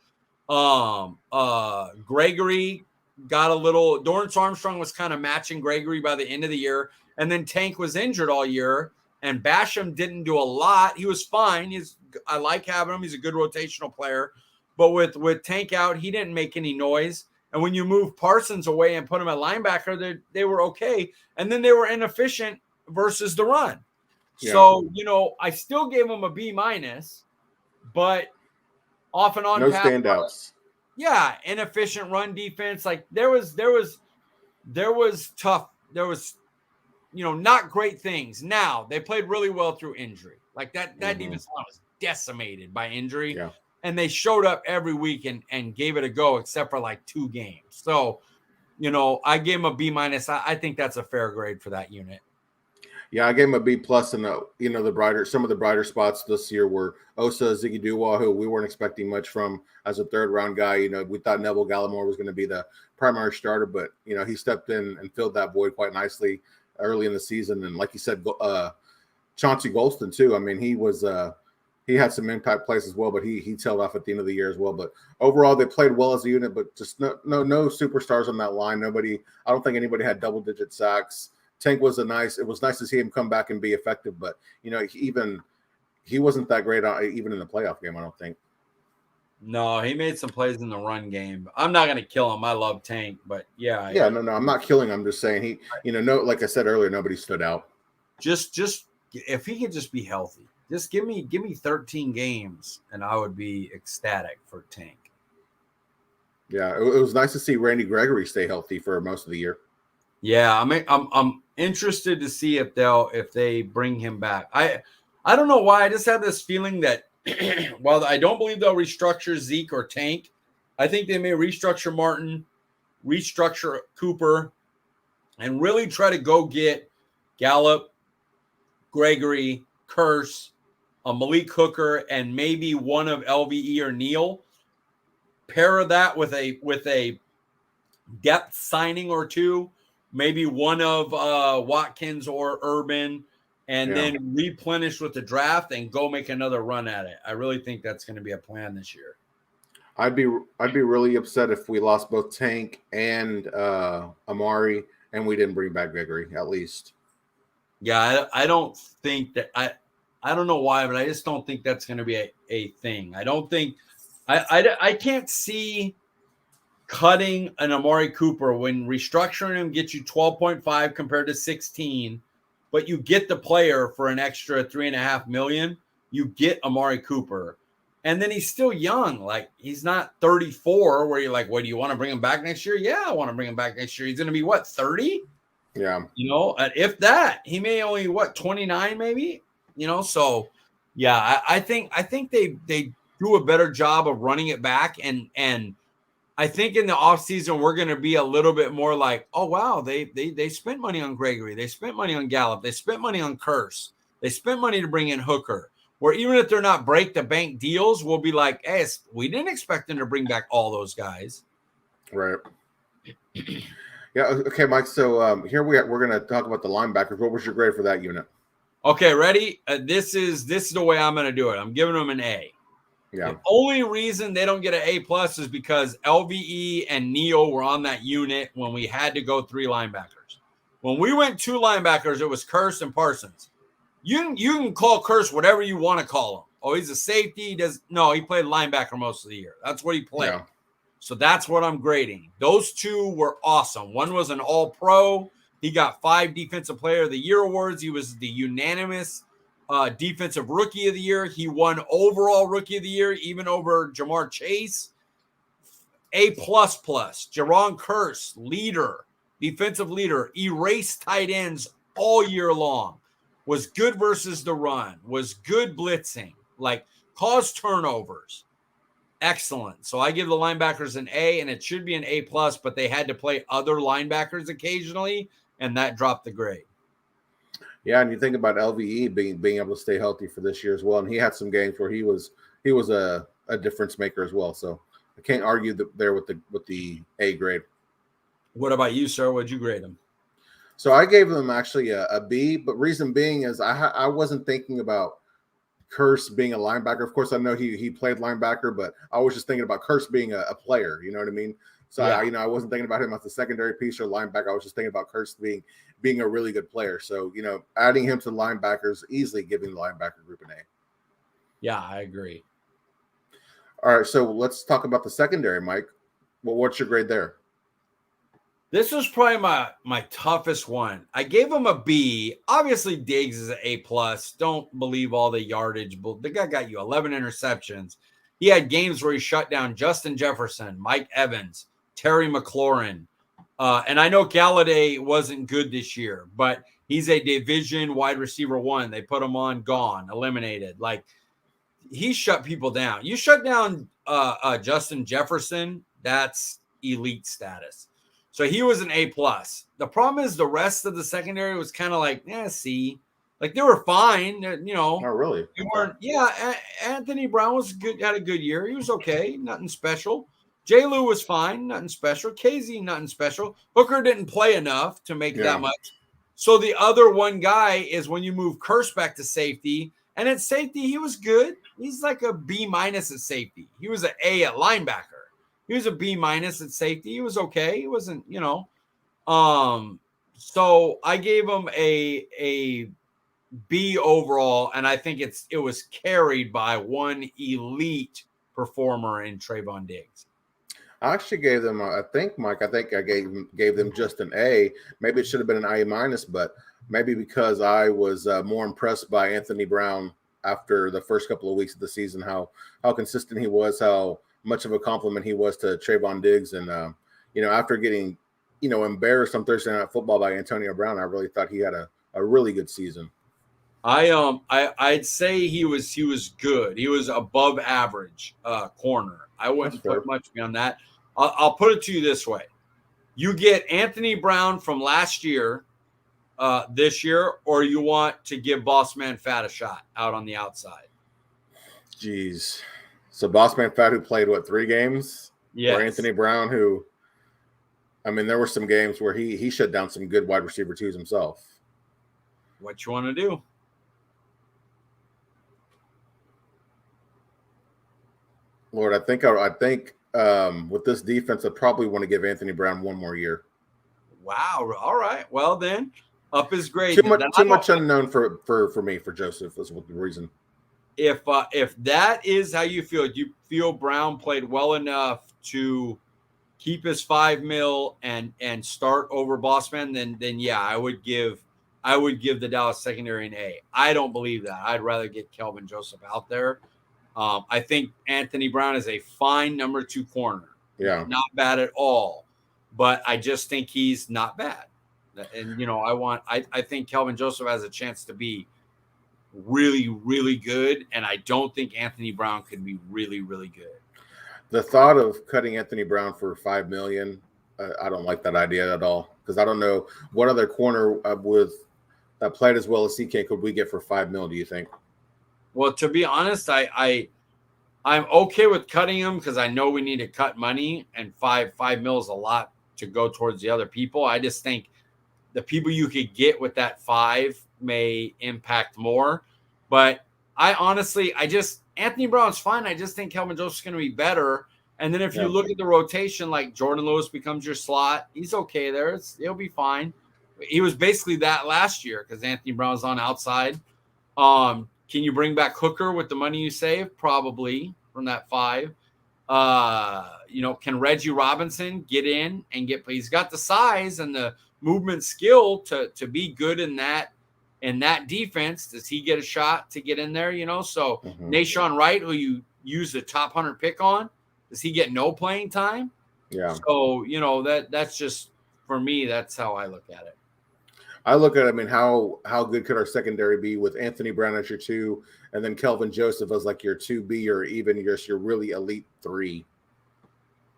Gregory got a little. Dorrance Armstrong was kind of matching Gregory by the end of the year, and then Tank was injured all year, and Basham didn't do a lot. He was fine. I like having him. He's a good rotational player, but with Tank out, he didn't make any noise. And when you move Parsons away and put him at linebacker, they were okay. And then they were inefficient versus the run. Yeah. So, I still gave them a B-, but off and on.
No standouts.
Yeah. Inefficient run defense. Like there was tough. There was, not great things. Now they played really well through injury. Like that defense was decimated by injury. Yeah. And they showed up every week and gave it a go, except for like 2 games. So, I gave him a B-. I think that's a fair grade for that unit.
Yeah, I gave him a B+. And some of the brighter spots this year were Osa Ziggy-Duwa, who we weren't expecting much from as a 3rd-round guy. We thought Neville Gallimore was going to be the primary starter, but he stepped in and filled that void quite nicely early in the season. And like you said, Chauncey Golston too. I mean, he was. He had some impact plays as well, but he tailed off at the end of the year as well. But overall, they played well as a unit, but just no superstars on that line. I don't think anybody had double-digit sacks. Tank was it was nice to see him come back and be effective, but he wasn't that great even in the playoff game, I don't think.
No, he made some plays in the run game. I'm not going to kill him. I love Tank, but yeah.
Yeah, no, I'm not killing him. I'm just saying like I said earlier, nobody stood out.
Just if he could just be healthy. Just give me 13 games, and I would be ecstatic for Tank.
Yeah, it was nice to see Randy Gregory stay healthy for most of the year.
Yeah, I'm interested to see if they bring him back. I don't know why. I just have this feeling that while I don't believe they'll restructure Zeke or Tank, I think they may restructure Martin, restructure Cooper, and really try to go get Gallup, Gregory, Curse, Malik Hooker, and maybe one of LVE or Neal. Pair that with a depth signing or two, maybe one of Watkins or Urban, and then replenish with the draft and go make another run at it. I really think that's going to be a plan this year.
I'd be really upset if we lost both Tank and Amari, and we didn't bring back Gregory at least.
Yeah, I don't think that I don't know why, but I just don't think that's going to be a thing. I don't think I can't see cutting an Amari Cooper when restructuring him gets you 12.5 compared to 16, but you get the player for an extra $3.5 million. You get Amari Cooper, and then he's still young. Like he's not 34, where you're like, "What do you want to bring him back next year?" Yeah, I want to bring him back next year. He's going to be what, 30?
Yeah.
If that, he may only 29 maybe. So yeah, I think they do a better job of running it back, and I think in the offseason we're going to be a little bit more like, oh wow, they spent money on Gregory, they spent money on Gallup, they spent money on Curse, they spent money to bring in Hooker. Where even if they're not break the bank deals, we'll be like, hey, we didn't expect them to bring back all those guys.
Right. Yeah. Okay, Mike. So here we're going to talk about the linebackers. What was your grade for that unit?
Okay, ready? This is the way I'm going to do it. I'm giving them an A.
Yeah.
The only reason they don't get an A+ is because LVE and Neal were on that unit when we had to go 3 linebackers. When we went 2 linebackers, it was Curse and Parsons. You can call Curse whatever you want to call him. Oh, he's a safety. He played linebacker most of the year. That's what he played.
Yeah.
So that's what I'm grading. Those 2 were awesome. One was an All-Pro. He got 5 Defensive Player of the Year awards. He was the unanimous Defensive Rookie of the Year. He won overall Rookie of the Year, even over Jamar Chase. A++. Jerron Curse, leader, defensive leader, erased tight ends all year long. Was good versus the run. Was good blitzing. Caused turnovers. Excellent. So I give the linebackers an A, and it should be an A+, but they had to play other linebackers occasionally, and that dropped the grade.
Yeah, and you think about LVE being able to stay healthy for this year as well, and he had some games where he was a difference maker as well. So I can't argue there with the A grade.
What about you, sir? What'd you grade him?
So I gave him actually a B, but reason being is I wasn't thinking about Curse being a linebacker. Of course, I know he played linebacker, but I was just thinking about Curse being a player. You know what I mean? So yeah. I wasn't thinking about him as a secondary piece or linebacker. I was just thinking about Curse being a really good player. So adding him to linebackers, easily giving the linebacker group an A.
Yeah, I agree.
All right, so let's talk about the secondary, Mike. Well, what's your grade there?
This was probably my toughest one. I gave him a B. Obviously, Diggs is an A+. Don't believe all the yardage. But the guy got you 11 interceptions. He had games where he shut down Justin Jefferson, Mike Evans, Terry McLaurin. And I know Galladay wasn't good this year, but he's a division wide receiver 1. They put him on, gone, eliminated. He shut people down. You shut down Justin Jefferson, that's elite status. So he was an A+. The problem is the rest of the secondary was kind of C. They were fine.
Oh, really?
You weren't. Yeah, Anthony Brown was good. Had a good year. He was okay. Nothing special. J. Lou was fine. Nothing special. KZ, nothing special. Hooker didn't play enough to make that much. So the other one guy is when you move Curse back to safety. And at safety, he was good. He's like a B- at safety. He was an A at linebacker. He was a B- at safety. He was okay. He wasn't, So I gave him a B overall, and I think it was carried by one elite performer in Trayvon Diggs.
I actually gave them, Mike, I gave them just an A. Maybe it should have been an A-, but maybe because I was more impressed by Anthony Brown after the first couple of weeks of the season, how consistent he was, how much of a compliment he was to Trayvon Diggs. And, after getting, embarrassed on Thursday Night Football by Antonio Brown, I really thought he had a really good season.
I'd say he was good. He was above average corner. I wouldn't put much beyond that. I'll put it to you this way. You get Anthony Brown from last year, this year, or you want to give Boss Man Fat a shot out on the outside?
Jeez. So Boss Man Fat, who played, 3 games?
Yeah.
Or Anthony Brown, who, there were some games where he shut down some good wide receiver twos himself.
What you want to do?
Lord, I think with this defense, I probably want to give Anthony Brown one more year.
Wow. All right. Well, then up his grade.
Too much unknown for me, for Joseph, is what the reason.
If that is how you feel Brown played well enough to keep his $5 million and start over Bossman, then yeah, I would give the Dallas secondary an A. I don't believe that. I'd rather get Kelvin Joseph out there. I think Anthony Brown is a fine number 2 corner.
Yeah,
not bad at all, but I just think he's not bad. And I think Kelvin Joseph has a chance to be really, really good, and I don't think Anthony Brown could be really, really good.
The thought of cutting Anthony Brown for $5 million, I don't like that idea at all, because I don't know what other corner with that played as well as CK could we get for $5 million. Do you think?
Well, to be honest, I'm okay with cutting him because I know we need to cut money, and five mil is a lot to go towards the other people. I just think the people you could get with that 5 may impact more. But I honestly, Anthony Brown's fine. I just think Kelvin Joseph's going to be better. And then if you look at the rotation, like Jordan Lewis becomes your slot, he's okay there. He'll be fine. He was basically that last year because Anthony Brown's on outside. Can you bring back Hooker with the money you save? Probably from that 5. Can Reggie Robinson get in and he's got the size and the movement skill to be good in that defense. Does he get a shot to get in there? So Nashawn Wright, who you use the top 100 pick on, does he get no playing time?
Yeah.
So, that's just, for me, that's how I look at it.
I look at, how good could our secondary be with Anthony Brown as your 2, and then Kelvin Joseph as like your 2B, or even your really elite 3?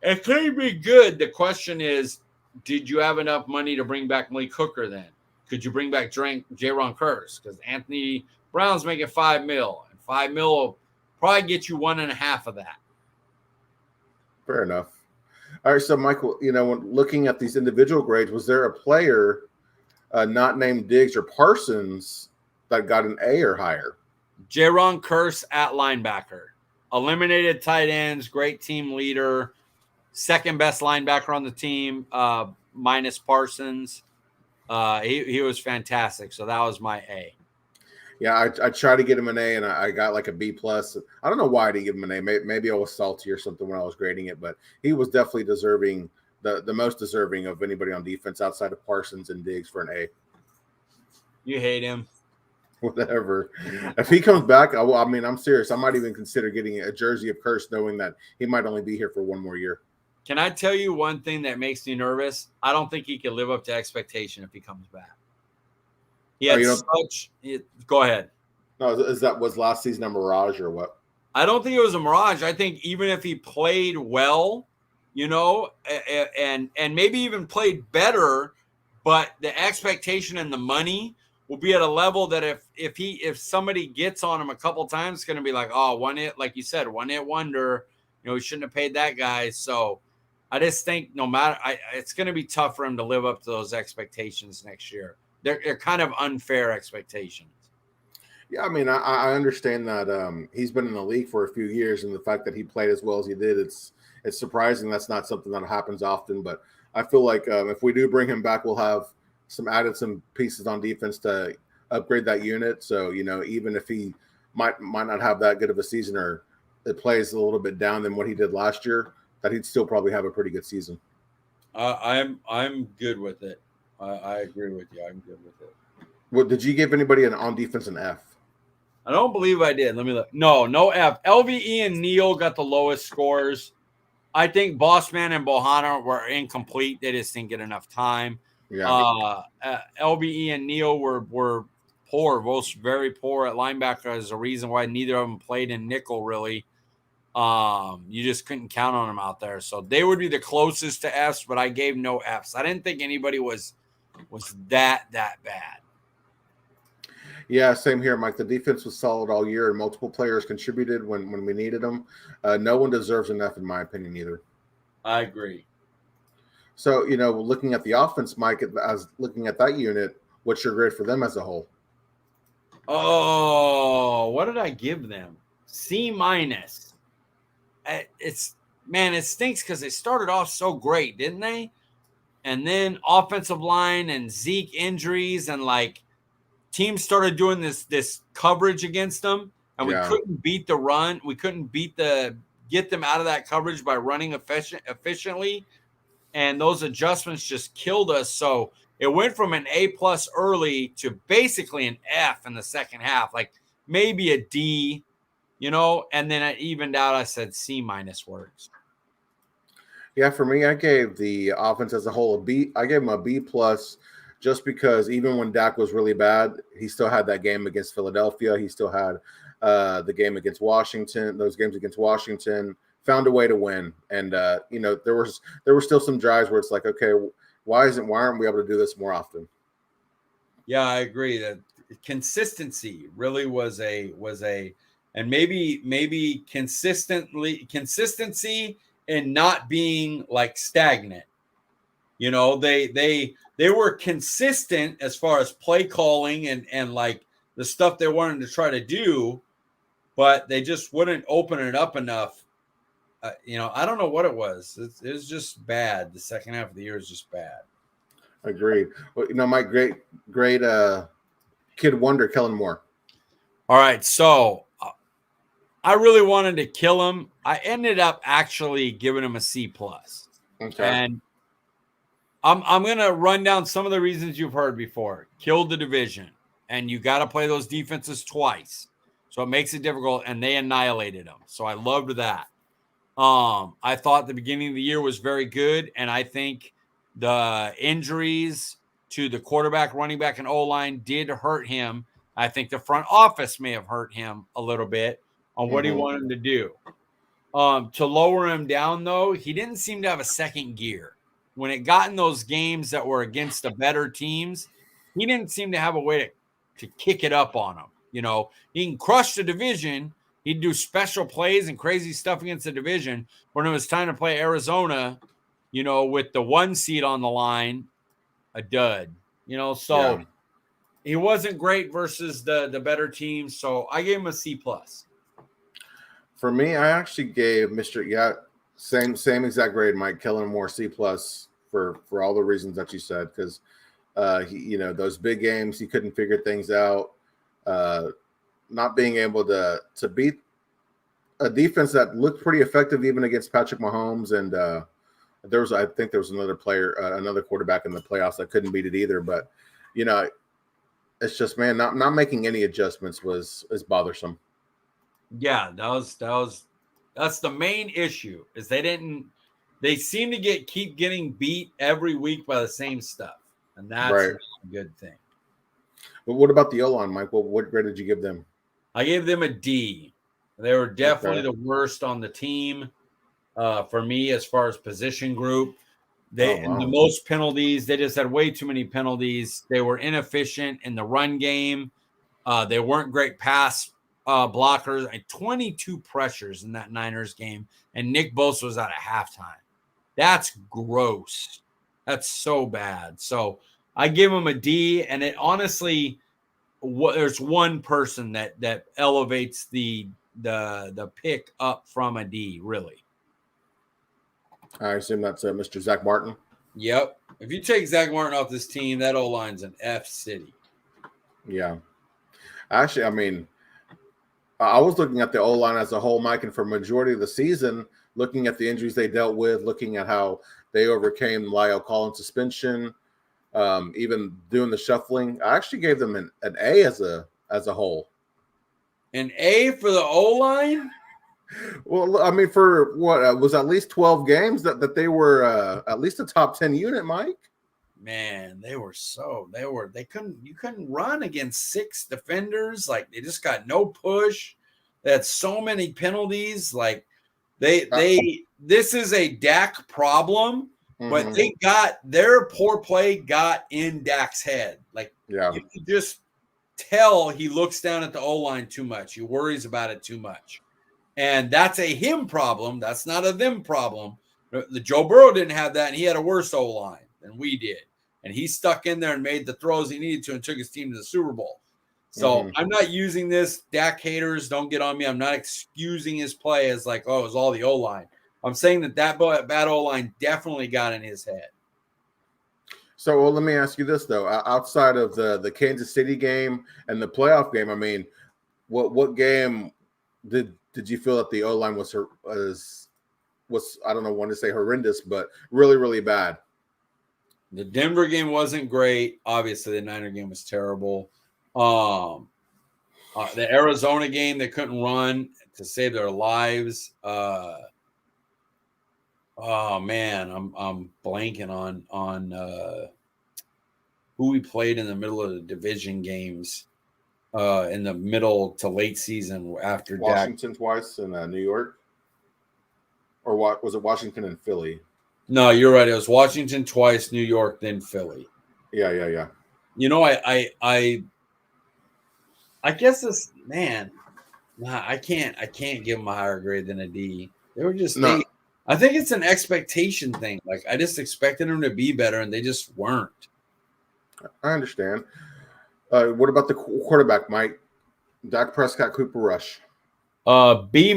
It could be good. The question is, did you have enough money to bring back Malik Hooker then? Could you bring back Jaron Curse? Because Anthony Brown's making $5 million. And $5 million will probably get you 1.5 of that.
Fair enough. All right, so Michael, when looking at these individual grades, was there a player not named Diggs or Parsons that got an A or higher?
Jaron Curse at linebacker. Eliminated tight ends, great team leader, second best linebacker on the team, minus Parsons. He was fantastic. So that was my A.
Yeah, I tried to get him an A, and I got like a B+. I don't know why I didn't give him an A. Maybe I was salty or something when I was grading it, but he was definitely deserving, the most deserving of anybody on defense outside of Parsons and Diggs for an A.
You hate him.
Whatever. If he comes back, I'm serious. I might even consider getting a jersey of Curse, knowing that he might only be here for 1 more year.
Can I tell you one thing that makes me nervous? I don't think he can live up to expectation if he comes back. He had go ahead.
No, was last season a mirage or what?
I don't think it was a mirage. I think even if he played well, and maybe even played better, but the expectation and the money will be at a level that if somebody gets on him a couple times, it's going to be like, oh, like you said, 1-hit wonder. We shouldn't have paid that guy. So I just think it's going to be tough for him to live up to those expectations next year. They're kind of unfair expectations.
Yeah, I understand that he's been in the league for a few years, and the fact that he played as well as he did, it's surprising. That's not something that happens often, but I feel like if we do bring him back, we'll have some pieces on defense to upgrade that unit. So, even if he might not have that good of a season, or it plays a little bit down than what he did last year, that he'd still probably have a pretty good season.
I'm good with it. I agree with you. I'm good with it.
What did you give anybody on defense an F?
I don't believe I did. Let me look. No F. LVE and Neal got the lowest scores. I think Bossman and Bohanna were incomplete. They just didn't get enough time.
Yeah.
LVE and Neal were poor, both very poor at linebacker. As a reason why neither of them played in nickel really. You just couldn't count on them out there. So they would be the closest to Fs, but I gave no Fs. I didn't think anybody was that bad.
Yeah, same here, Mike. The defense was solid all year, and multiple players contributed when we needed them. No one deserves an F, in my opinion, either.
I agree.
So, looking at the offense, Mike, as looking at that unit, what's your grade for them as a whole?
Oh, what did I give them? C-. It stinks because they started off so great, didn't they? And then offensive line and Zeke injuries, and teams started doing this coverage against them, and we couldn't beat the run. We couldn't get them out of that coverage by running efficiently, and those adjustments just killed us. So it went from an A+ early to basically an F in the second half, like maybe a D, and then it evened out. I said C- works.
Yeah, for me, I gave the offense as a whole a B. I gave them a B+, just because even when Dak was really bad, he still had that game against Philadelphia. He still had the game against Washington, those games against Washington, found a way to win. And, there were still some drives where it's like, okay, why aren't we able to do this more often?
Yeah, I agree that consistency really was and maybe consistency and not being like stagnant. They were consistent as far as play calling and like the stuff they wanted to try to do, but they just wouldn't open it up enough. I don't know what it was. It was just bad. The second half of the year is just bad.
Agreed. Well, my great kid wonder, Kellen Moore.
All right, so I really wanted to kill him. I ended up actually giving him a C+.
Okay.
And I'm going to run down some of the reasons you've heard before. Killed the division, and you got to play those defenses twice. So it makes it difficult, and they annihilated them. So I loved that. I thought the beginning of the year was very good, and I think the injuries to the quarterback, running back, and O-line did hurt him. I think the front office may have hurt him a little bit on what he wanted to do. To lower him down, though, he didn't seem to have a second gear. When it got in those games that were against the better teams, he didn't seem to have a way to kick it up on them. He can crush the division. He'd do special plays and crazy stuff against the division. When it was time to play Arizona, with the 1 seed on the line, a dud. So he wasn't great versus the better teams. So I gave him a C+.
For me, I actually gave same exact grade, Mike. Kellen Moore C+ for all the reasons that you said, because those big games he couldn't figure things out, not being able to beat a defense that looked pretty effective even against Patrick Mahomes, and I think there was another player, another quarterback in the playoffs that couldn't beat it either. But it's just, man, not making any adjustments is bothersome.
Yeah, that's the main issue is they seem to keep getting beat every week by the same stuff. And that's
right.
a good thing.
But what about the O-line, Mike? What grade did you give them?
I gave them a D. They were definitely the worst on the team for me as far as position group. The most penalties, they just had way too many penalties. They were inefficient in the run game. They weren't great pass blockers. 22 pressures in that Niners game, and Nick Bosa was out at halftime. That's gross. That's so bad. So I give him a D, and it honestly, there's one person that elevates the pick up from a D, really.
I assume that's Mr. Zach Martin.
Yep. If you take Zach Martin off this team, that O-line's an F city.
Yeah. Actually, I mean, I was looking at the O-line as a whole, Mike, and for majority of the season, looking at the injuries they dealt with, looking at how they overcame Lyle Collins' suspension, even doing the shuffling, I actually gave them an A as a whole.
An A for the O-line?
Well, I mean, for what was at least 12 games that they were at least a top 10 unit, Mike.
Man, you couldn't run against 6 defenders. Like, they just got no push. They had so many penalties. Like, this is a Dak problem, but they got their poor play got in Dak's head. Like, you can just tell he looks down at the O-line too much. He worries about it too much. And that's a him problem. That's not a them problem. The Joe Burrow didn't have that, and he had a worse O-line than we did. And he stuck in there and made the throws he needed to and took his team to the Super Bowl. So I'm not using this. Dak haters, don't get on me. I'm not excusing his play as like, oh, it was all the O-line. I'm saying that bad O-line definitely got in his head.
So, let me ask you this, though. Outside of the Kansas City game and the playoff game, I mean, what game did you feel that the O-line was I don't know, want to say horrendous, but really, really bad?
The Denver game wasn't great. Obviously, the Niner game was terrible. The Arizona game, they couldn't run to save their lives. Oh man, I'm blanking on who we played in the middle of the division games in the middle to late season after
Washington
Dak.
twice in New York, or what was it? Washington and Philly.
No, you're right. It was Washington twice, New York, then Philly.
Yeah.
You know, I guess this man. Nah, I can't give them a higher grade than a D. They were just
No,
I think it's an expectation thing. Like I just expected them to be better, and they just weren't.
I understand. What about the quarterback, Mike? Dak Prescott, Cooper Rush.
B-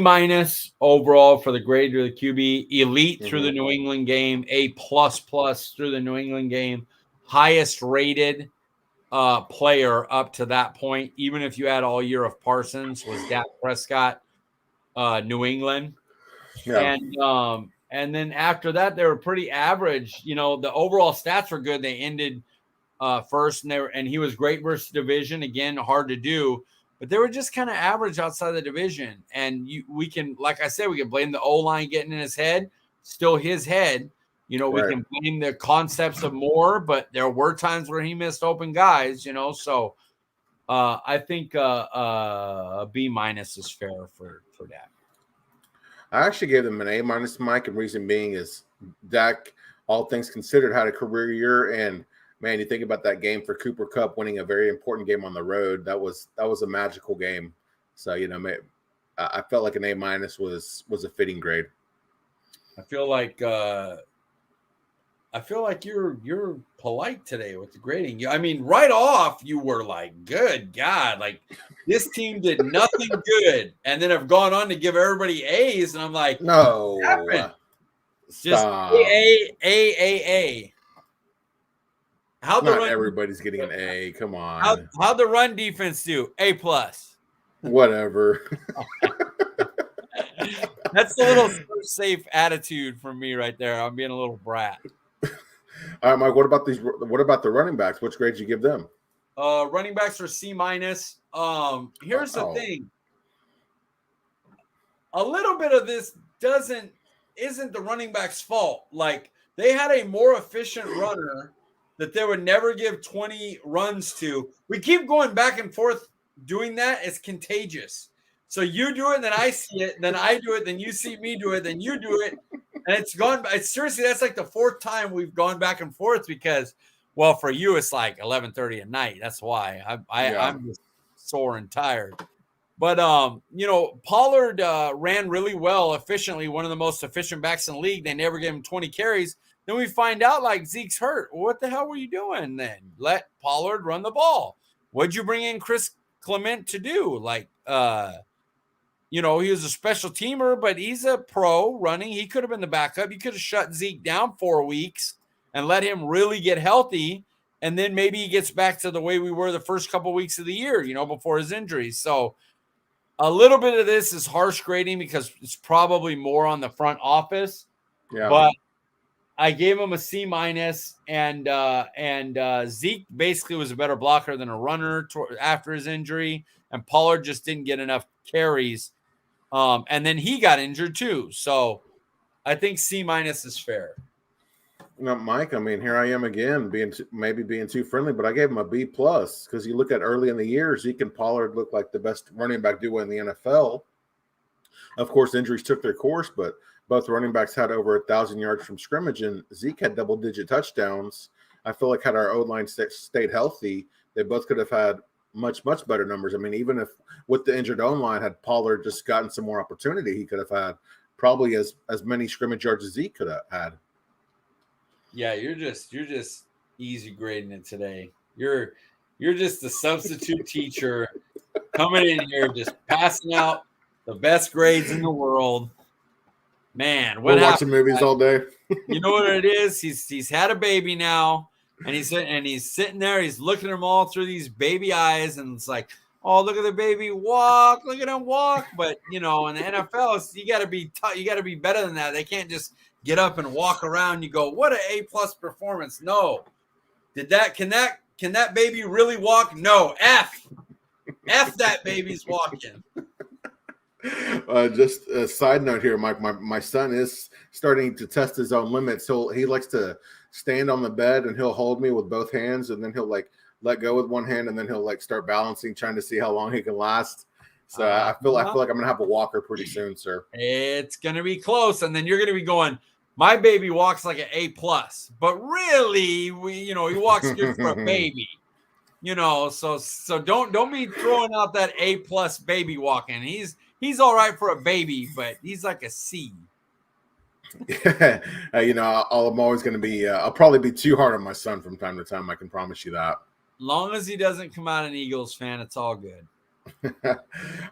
overall for the grade to the QB, elite through the
Mm-hmm.
New England game, A++ through the New England game, highest rated player up to that point, even if you had all year of Parsons, was Dak Prescott, New England.
Yeah.
And then after that, they were pretty average. You know, the overall stats were good. They ended first, and he was great versus division. Again, hard to do, but they were just kind of average outside the division. And we can, like I said, we can blame the O-line getting in his head, still his head. You know, we
Right.
can blame the concepts of Moore, but there were times where he missed open guys. You know, so I think a B- is fair for that.
I actually gave them an A-, Mike, and reason being is Dak, all things considered, had a career year, and man, you think about that game for Cooper Kupp winning a very important game on the road. That was a magical game. So you know, I felt like an A- was a fitting grade.
I feel like you're polite today with the grading. I mean, right off you were like, "Good God!" Like this team did nothing good, and then have gone on to give everybody A's, and I'm like,
No,
"What happened?" Just
stop.
A. How'd the
Not
run?
everybody's getting an A. Come on.
How'd the run defense do? A+.
Whatever.
That's the little safe attitude from me right there. I'm being a little brat.
All right, Mike. What about these? What about the running backs? Which grade you give them?
Running backs are C-. Here's the thing. A little bit of this isn't the running back's fault. Like they had a more efficient runner that they would never give 20 runs to. We keep going back and forth doing that. It's contagious. So you do it, then I see it, then I do it, then you see me do it, then you do it. And it's seriously, that's like the fourth time we've gone back and forth because, well, for you, it's like 11:30 at night. That's why I'm just sore and tired. But, you know, Pollard ran really well, efficiently, one of the most efficient backs in the league. They never gave him 20 carries. Then we find out, like, Zeke's hurt. Well, what the hell were you doing then? Let Pollard run the ball. What'd you bring in Chris Clement to do? Like, you know, he was a special teamer, but he's a pro running. He could have been the backup. You could have shut Zeke down 4 weeks and let him really get healthy. And then maybe he gets back to the way we were the first couple of weeks of the year, you know, before his injuries. So, a little bit of this is harsh grading because it's probably more on the front office.
Yeah.
But I gave him a C-, and Zeke basically was a better blocker than a runner after his injury, and Pollard just didn't get enough carries. And then he got injured too. So I think C- is fair.
No, Mike, I mean, here I am again, maybe being too friendly, but I gave him a B+ because you look at early in the year, Zeke and Pollard looked like the best running back duo in the NFL. Of course, injuries took their course, but both running backs had over 1,000 yards from scrimmage, and Zeke had double-digit touchdowns. I feel like had our O-line stayed healthy, they both could have had much, much better numbers. I mean, even if with the injured O-line, had Pollard just gotten some more opportunity, he could have had probably as many scrimmage yards as Zeke could have had.
Yeah, you're just easy grading it today. You're just the substitute teacher coming in here just passing out the best grades in the world. Man,
we're watching movies all day.
You know what it is? He's had a baby now, and he's sitting there. He's looking at them all through these baby eyes, and it's like, oh, look at the baby walk, look at him walk. But you know, in the NFL, you got to be better than that. They can't just get up and walk around. You go, what an A+ performance. No, can that baby really walk? No, F that baby's walking.
Just a side note here, Mike. My son is starting to test his own limits. So he likes to stand on the bed and he'll hold me with both hands, and then he'll like let go with one hand, and then he'll like start balancing, trying to see how long he can last. So I feel like I'm gonna have a walker pretty soon, sir.
It's gonna be close, and then you're gonna be going, my baby walks like an A+, but really, he walks good for a baby. So don't be throwing out that A+ baby walking. He's all right for a baby, but he's like a C.
I'm always going to be. I'll probably be too hard on my son from time to time. I can promise you that.
Long as he doesn't come out an Eagles fan, it's all good.
All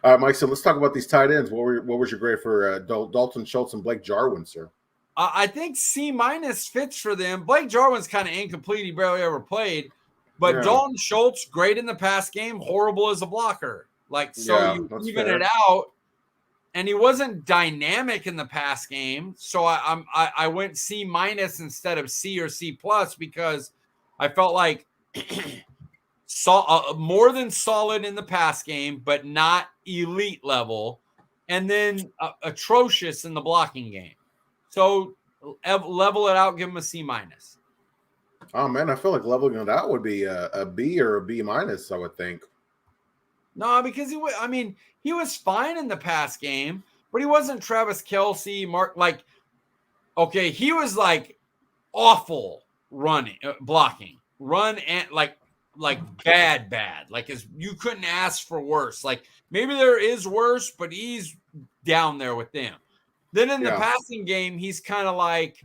right, Mike. So let's talk about these tight ends. What was your grade for Dalton Schultz and Blake Jarwin, sir?
I think C- fits for them. Blake Jarwin's kind of incomplete. He barely ever played. But yeah. Dalton Schultz, great in the pass game, horrible as a blocker. You even it out. And he wasn't dynamic in the pass game. So I went C- instead of C or C+ because I felt like more than solid in the pass game, but not elite level. And then atrocious in the blocking game. So level it out, give him a C-.
Oh man, I feel like leveling it out would be a B or a B-, I would think.
No, because he was fine in the pass game, but he wasn't Travis Kelce, he was like awful running, blocking, run and like bad. You couldn't ask for worse. Like maybe there is worse, but he's down there with them. Then in the passing game, he's kind of like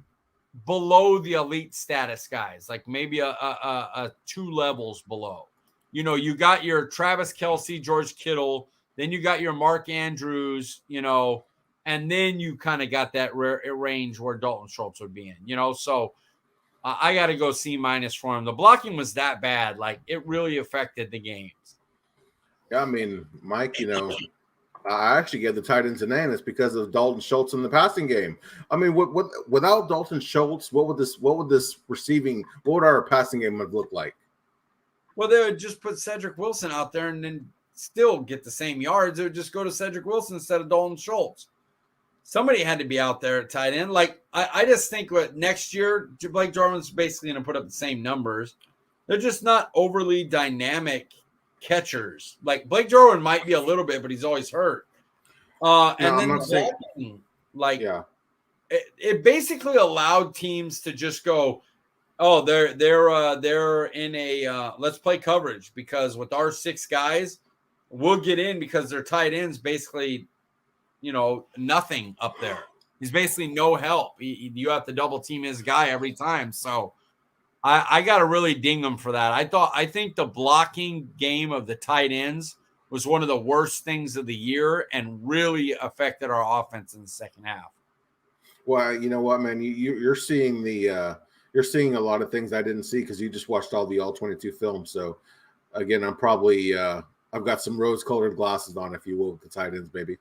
below the elite status guys, like maybe a 2 levels below. You got your Travis Kelce, George Kittle, then you got your Mark Andrews, and then you kind of got that range where Dalton Schultz would be in, So I got to go C- for him. The blocking was that bad. Like it really affected the games.
Yeah, Mike, I actually gave the tight ends a name. It's because of Dalton Schultz in the passing game. Without Dalton Schultz, what would our passing game have looked like?
Well, they would just put Cedric Wilson out there and then still get the same yards. It would just go to Cedric Wilson instead of Dalton Schultz. Somebody had to be out there at tight end. Like, I just think next year, Blake Jarwin's basically going to put up the same numbers. They're just not overly dynamic catchers. Like, Blake Jarwin might be a little bit, but he's always hurt. It basically allowed teams to just go, oh, they're in a let's play coverage, because with our 6 guys, we'll get in because their tight ends basically, nothing up there. He's basically no help. You have to double team his guy every time. So I got to really ding him for that. I think the blocking game of the tight ends was one of the worst things of the year and really affected our offense in the second half.
Well, you know what, man, you're seeing you're seeing a lot of things I didn't see because you just watched all the all-22 films. So again, I'm probably I've got some rose-colored glasses on, if you will, with the tight ends, baby.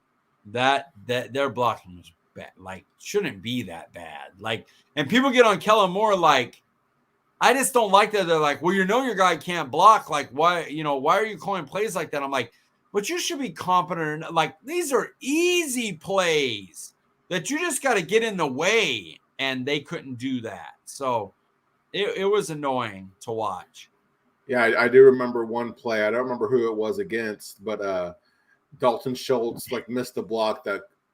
That their blocking was bad. Like, shouldn't be that bad. Like, and people get on Kellen Moore like, I just don't like that. They're like, well, your guy can't block. Like, why are you calling plays like that? I'm like, but you should be competent. Like, these are easy plays that you just got to get in the way, and they couldn't do that. So it was annoying to watch.
Yeah, I do remember one play. I don't remember who it was against, but Dalton Schultz missed the block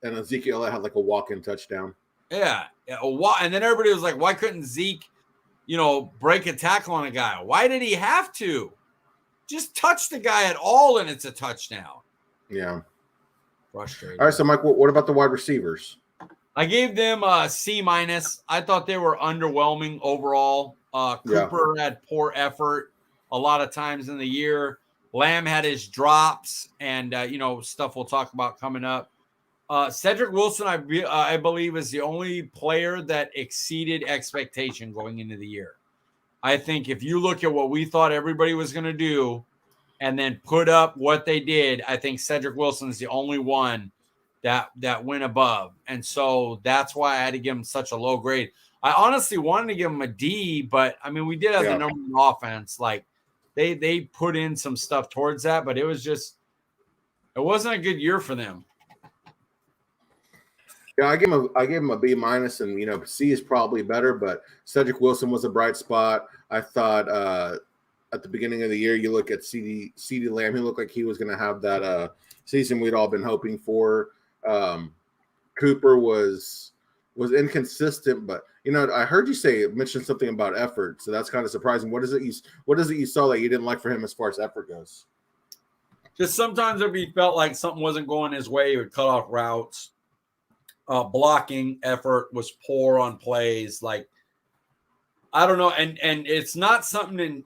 and Ezekiel Elliott had a walk-in touchdown.
Yeah. And then everybody was like, why couldn't Zeke, break a tackle on a guy? Why did he have to? Just touch the guy at all, and it's a touchdown.
Yeah.
Frustrating.
All right, so Mike, what about the wide receivers?
I gave them a C-. I thought they were underwhelming overall. Cooper had poor effort a lot of times in the year. Lamb had his drops and, stuff we'll talk about coming up. Cedric Wilson, I believe, is the only player that exceeded expectation going into the year. I think if you look at what we thought everybody was going to do and then put up what they did, I think Cedric Wilson is the only one that went above. And so that's why I had to give him such a low grade. I honestly wanted to give him a D, but, we did have the number one offense. Like, they put in some stuff towards that, but it wasn't a good year for them.
Yeah, I gave him a B minus, and C is probably better, but Cedric Wilson was a bright spot. I thought at the beginning of the year, you look at CD Lamb, he looked like he was going to have that season we'd all been hoping for. Cooper was inconsistent, but I heard you mention something about effort, so that's kind of surprising. What is it you saw that you didn't like for him as far as effort goes?
Just sometimes if he felt like something wasn't going his way, he would cut off routes. Blocking effort was poor on plays. Like, I don't know, and it's not something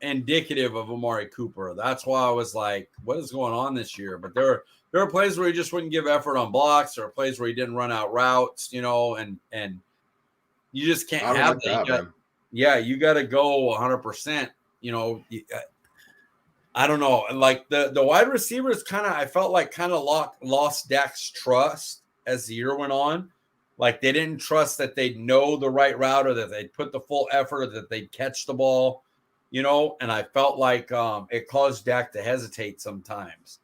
indicative of Amari Cooper. That's why I was like, what is going on this year? But there are plays where he just wouldn't give effort on blocks, or plays where he didn't run out routes, and you just can't have that. You got to go 100%. I don't know. Like the wide receivers I felt like lost Dak's trust as the year went on. Like they didn't trust that they'd know the right route, or that they'd put the full effort, or that they'd catch the ball, and I felt like it caused Dak to hesitate sometimes,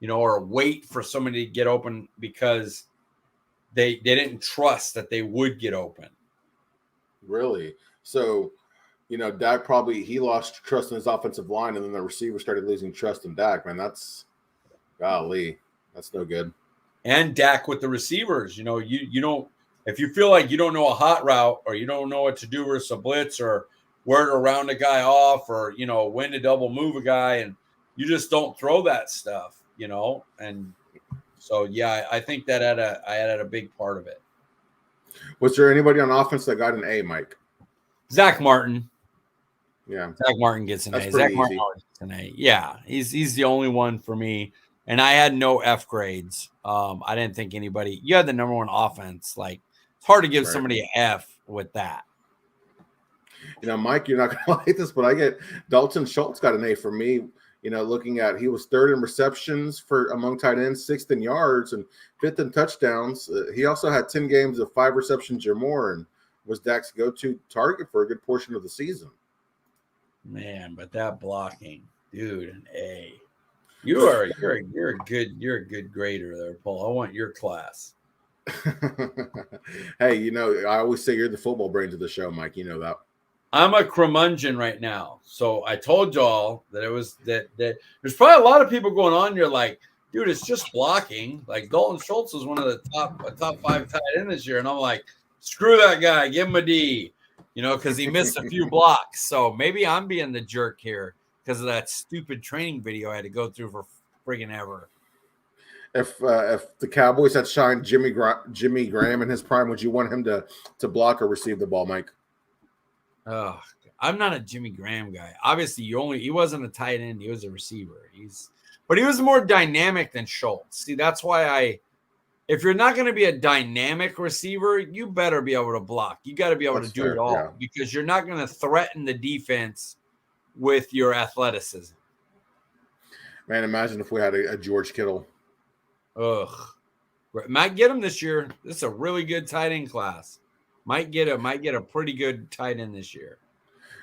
or wait for somebody to get open because they didn't trust that they would get open.
Really? So, Dak he lost trust in his offensive line, and then the receiver started losing trust in Dak. Man, that's golly, that's no good.
And Dak with the receivers, you don't, if you feel like you don't know a hot route, or you don't know what to do versus a blitz, or where to round a guy off, or when to double move a guy, and you just don't throw that stuff, and so I think that I had a big part of it.
Was there anybody on offense that got an A, Mike?
Zach Martin.
Yeah,
Zach Martin gets an A. Zach Martin gets an A. Yeah, he's the only one for me. And I had no F grades. I didn't think anybody. You had the number one offense. Like, it's hard to give somebody an F with that.
Mike, you're not gonna like this, but I get Dalton Schultz got an A for me. Looking at, he was third in receptions for among tight ends, sixth in yards, and fifth in touchdowns. He also had 10 games of 5 receptions or more, and was Dak's go-to target for a good portion of the season.
Man, but that blocking, dude, an A. You're a good grader there, Paul. I want your class.
Hey, I always say you're the football brains of the show, Mike. You know that.
I'm a curmudgeon right now. So I told y'all that it was that there's probably a lot of people going on. You're like, dude, it's just blocking. Like Dalton Schultz was one of the top 5 tight end this year. And I'm like, screw that guy, give him a D, because he missed a few blocks. So maybe I'm being the jerk here because of that stupid training video I had to go through for friggin' ever.
If the Cowboys had signed Jimmy Graham in his prime, would you want him to block or receive the ball, Mike?
Oh, I'm not a Jimmy Graham guy. Obviously, he wasn't a tight end; he was a receiver. But he was more dynamic than Schultz. See, that's why if you're not going to be a dynamic receiver, you better be able to block. You got to be able to do it all because you're not going to threaten the defense with your athleticism. Man,
imagine if we had a George Kittle.
Ugh. Might get him this year. This is a really good tight end class. Might get a pretty good tight end this year.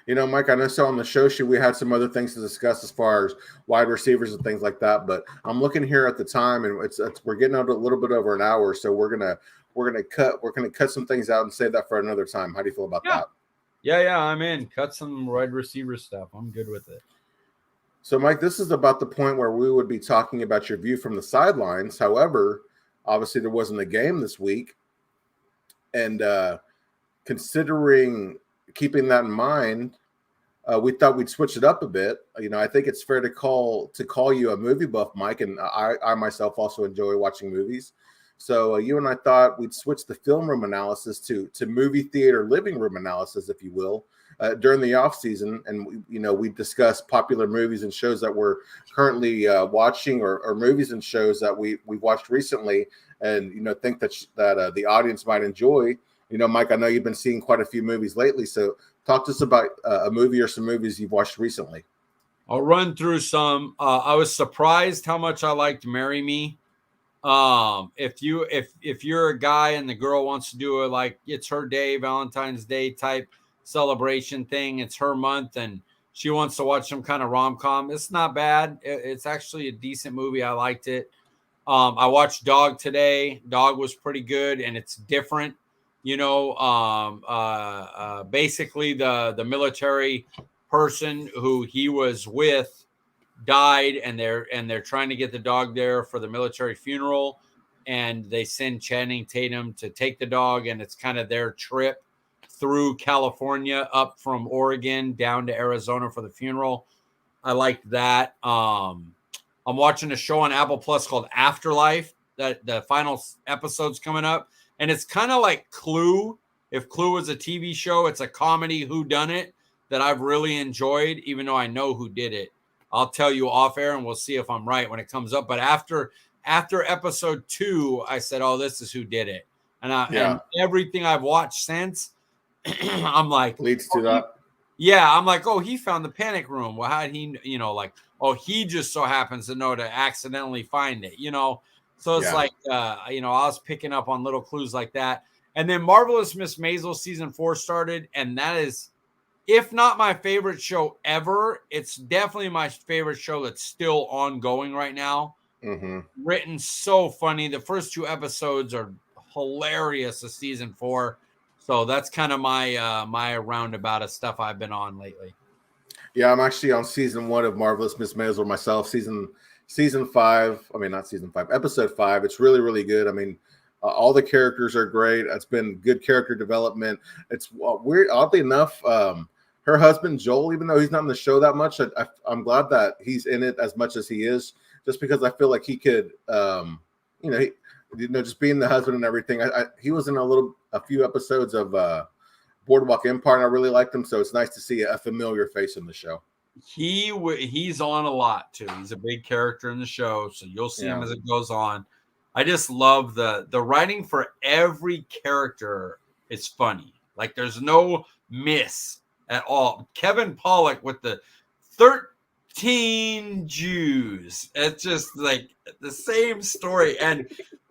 Mike, I know so on the show sheet we had some other things to discuss as far as wide receivers and things like that, but I'm looking here at the time and we're getting out a little bit over an hour, so we're gonna cut some things out and save that for another time. How do you feel about that?
Yeah, I'm in. Cut some wide receiver stuff. I'm good with it.
So, Mike, this is about the point where we would be talking about your view from the sidelines. However, obviously there wasn't a game this week, and considering keeping that in mind, we thought we'd switch it up a bit. I think it's fair to call you a movie buff, Mike, and I myself also enjoy watching movies. So you and I thought we'd switch the film room analysis to movie theater living room analysis, if you will, during the off season, and we discuss popular movies and shows that we're currently watching, or movies and shows that we've watched recently, and think that the audience might enjoy. Mike, I know you've been seeing quite a few movies lately, so talk to us about a movie or some movies you've watched recently.
I'll run through some. I was surprised how much I liked Marry Me. If you're a guy and the girl wants to do it's her day, Valentine's Day type celebration thing, it's her month, and she wants to watch some kind of rom-com, it's not bad. It's actually a decent movie. I liked it. I watched Dog today. Dog was pretty good, and it's different. Basically the military person who he was with died, and they're trying to get the dog there for the military funeral, and they send Channing Tatum to take the dog, and it's kind of their trip through California up from Oregon down to Arizona for the funeral. I liked that. I'm watching a show on Apple Plus called Afterlife. That the final episode's coming up, and it's kind of like Clue. If Clue was a TV show, it's a comedy whodunit that I've really enjoyed, even though I know who did it. I'll tell you off air, and we'll see if I'm right when it comes up. But after episode 2, I said, "Oh, this is who did it," and everything I've watched since, I'm like,
leads to that.
Yeah, I'm like, oh, he found the panic room. Well, how did he, oh, he just so happens to know to accidentally find it, So it's like, I was picking up on little clues like that. And then Marvelous Miss Maisel season 4 started, and that is, if not my favorite show ever, it's definitely my favorite show that's still ongoing right now.
Mm-hmm.
Written so funny. The first 2 episodes are hilarious of season 4. So that's kind of my roundabout of stuff I've been on lately.
Yeah, I'm actually on season 1 of Marvelous Miss Maisel myself. Season 5. I mean, not season 5. Episode 5. It's really, really good. I mean, all the characters are great. It's been good character development. It's weird. Oddly enough, her husband Joel, even though he's not in the show that much, I'm glad that he's in it as much as he is. Just because I feel like he could, just being the husband and everything. He was in a few episodes of Boardwalk Empire, and I really liked him. So it's nice to see a familiar face in the show.
He's on a lot too. He's a big character in the show, so you'll see him as it goes on. I just love the writing for every character is funny. Like there's no miss at all. Kevin Pollak with the 13 Jews. It's just like the same story. And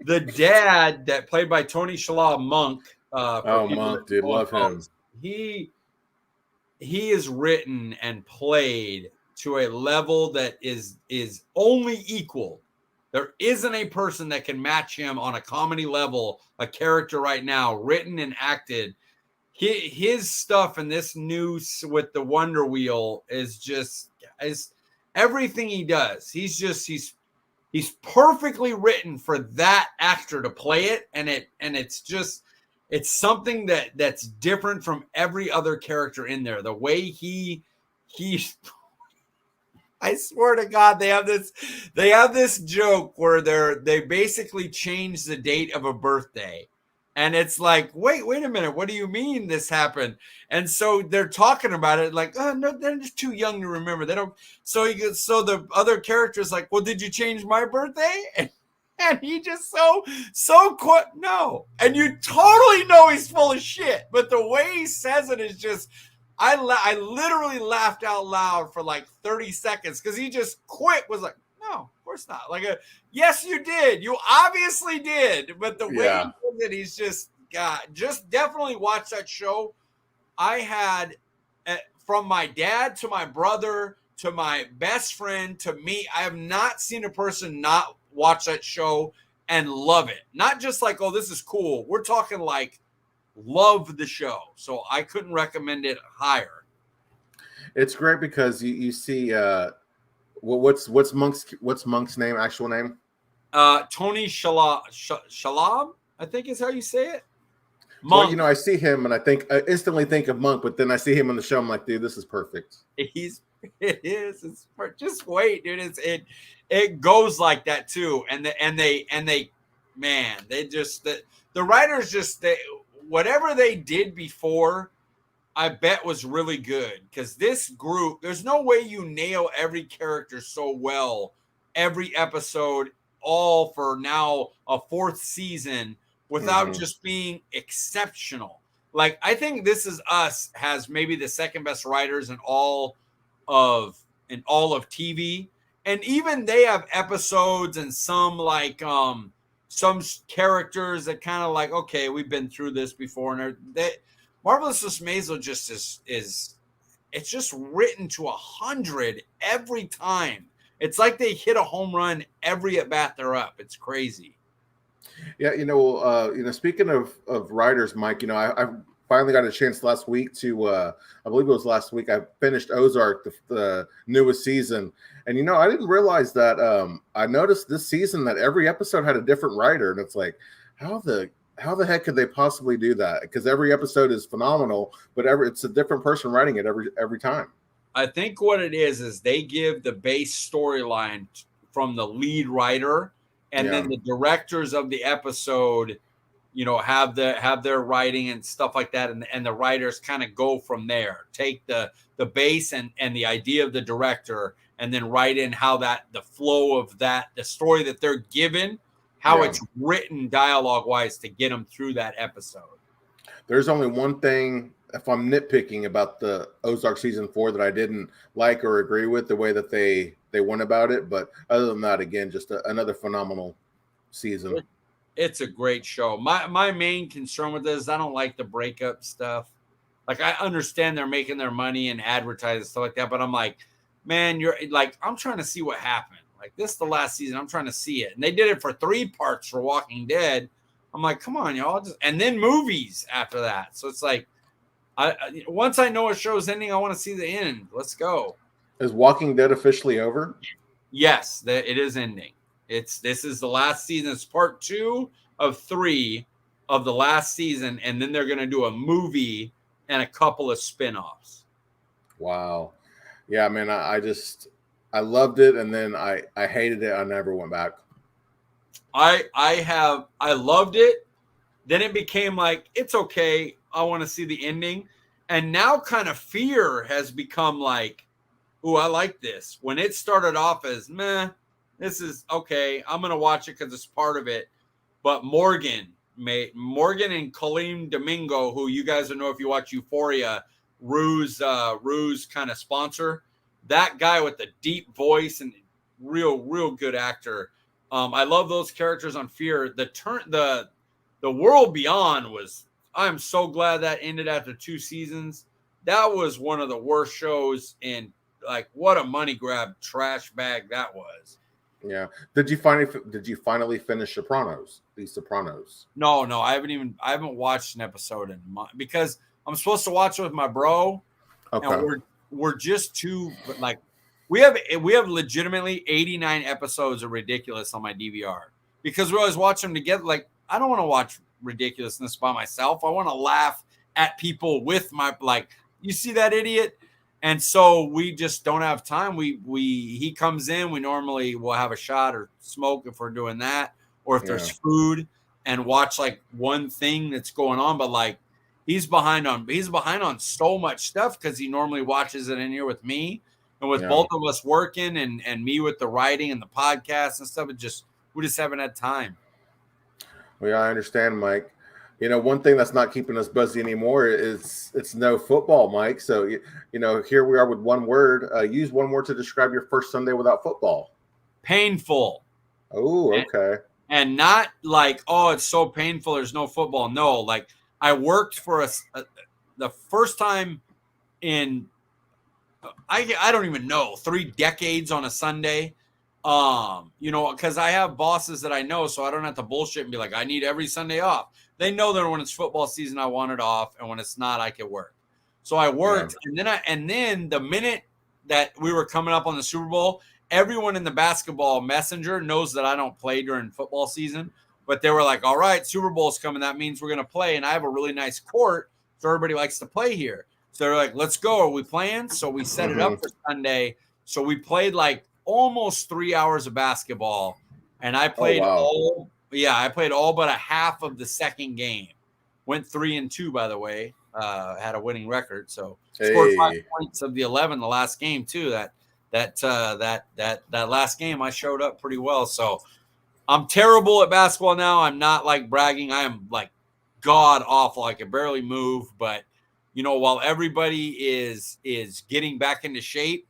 the dad that played by Tony Shalhoub, Monk.
Monk, dude, love him.
He is written and played to a level that is only equal. There isn't a person that can match him on a comedy level, a character right now, written and acted. His stuff in this news with the Wonder Wheel is everything he does. He's perfectly written for that actor to play it, and it's something that's different from every other character in there. The way he I swear to God, they have this joke where they basically change the date of a birthday. And it's like, wait a minute. What do you mean this happened? And so they're talking about it like, oh, no, they're just too young to remember. They don't. So the other character's like, well, did you change my birthday? And he just so quick. No. And you totally know he's full of shit. But the way he says it is just, I literally laughed out loud for like 30 seconds because he just was like, no, of course not. Like, yes, you did. You obviously did. But the way he does it, he's just, God, just definitely watch that show. I had, from my dad to my brother to my best friend to me, I have not seen a person not watch that show and love it. Not just like, oh, this is cool. We're talking like, love the show. So I couldn't recommend it higher.
It's great because you see what's Monk's name, actual name?
Tony Shalhoub, I think is how you say it.
Monk. Well, I see him and I instantly think of Monk, but then I see him on the show. I'm like, dude, this is perfect.
It's just wait, dude. It goes like that too. And they man, they just the writers just whatever they did before, I bet was really good because this group, there's no way you nail every character so well every episode, all for now a 4th season without just being exceptional. Like I think This Is Us has maybe the second best writers in all of TV, and even they have episodes and some like some characters that kind of like, okay, we've been through this before, and Marvelous Miss Maisel just is it's just written to 100 every time. It's like they hit a home run every at bat they're up. It's crazy.
Yeah, speaking of writers, Mike, I finally got a chance last week to, I believe it was last week, I finished Ozark, the newest season. And, I didn't realize that I noticed this season that every episode had a different writer. And it's like, how the heck could they possibly do that? Because every episode is phenomenal, but it's a different person writing it every time.
I think what it is they give the base storyline from the lead writer, and then the directors of the episode, have their writing and stuff like that, and the writers kind of go from there. Take the base and the idea of the director, and then write in how the flow of the story that they're given, how it's written dialogue wise to get them through that episode.
There's only one thing, if I'm nitpicking about the Ozark season 4, that I didn't like or agree with the way that they went about it. But other than that, again, just another phenomenal season.
It's a great show. My main concern with this is I don't like the breakup stuff. Like, I understand they're making their money and advertising stuff like that, but I'm like, man, you're like, I'm trying to see what happened. Like, this is the last season. I'm trying to see it. And they did it for 3 parts for Walking Dead. I'm like, come on, y'all. And then movies after that. So it's like, once I know a show's ending, I want to see the end. Let's go.
Is Walking Dead officially over?
Yes, it is ending. This is the last season. It's part 2 of 3 of the last season, and then they're going to do a movie and a couple of spinoffs.
Wow. Yeah, man, I loved it, and then I hated it. I never went back.
I loved it. Then it became like, it's okay. I want to see the ending. And now kind of Fear has become like, ooh, I like this. When it started off as, meh, this is okay. I'm going to watch it because it's part of it. But Morgan and Colleen Domingo, who you guys will know if you watch Euphoria, Rue's kind of sponsor, that guy with the deep voice and real good actor. I love those characters on Fear. The World Beyond was, I'm so glad that ended after 2 seasons. That was one of the worst shows, and like, what a money grab trash bag that was.
Yeah. Did you finally finish Sopranos? The Sopranos?
No, I haven't watched an episode in because I'm supposed to watch it with my bro. Okay. And we're just too, but like, we have legitimately 89 episodes of Ridiculous on my DVR because we always watch them together. Like, I don't want to watch ridiculousness by myself. I want to laugh at people with my, like, you see that idiot? And so we just don't have time. He comes in, we normally will have a shot or smoke if we're doing that, or if there's food, and watch like one thing that's going on. But like, he's behind on so much stuff because he normally watches it in here with me, and with both of us working and me with the writing and the podcast and stuff. We just haven't had time.
Well, I understand, Mike. One thing that's not keeping us busy anymore is it's no football, Mike. So, here we are with one word. Use one word to describe your first Sunday without football.
Painful.
Oh, okay.
And not like, oh, it's so painful, there's no football. No, like, I worked for the first time in, I don't even know, 3 decades on a Sunday. Because I have bosses that I know, so I don't have to bullshit and be like, I need every Sunday off. They know that when it's football season, I want it off, and when it's not, I can work. So I worked, and then the minute that we were coming up on the Super Bowl, everyone in the basketball messenger knows that I don't play during football season, but they were like, all right, Super Bowl's coming. That means we're going to play, and I have a really nice court, so everybody likes to play here. So they're like, let's go. Are we playing? So we set it up for Sunday. So we played like almost 3 hours of basketball, and I played I played all but a half of the second game. Went 3-2, by the way. Had a winning record, so scored 5 points of the 11 the last game too. That last game I showed up pretty well. So I'm terrible at basketball now. I'm not like bragging. I am like god awful. I can barely move, but while everybody is getting back into shape,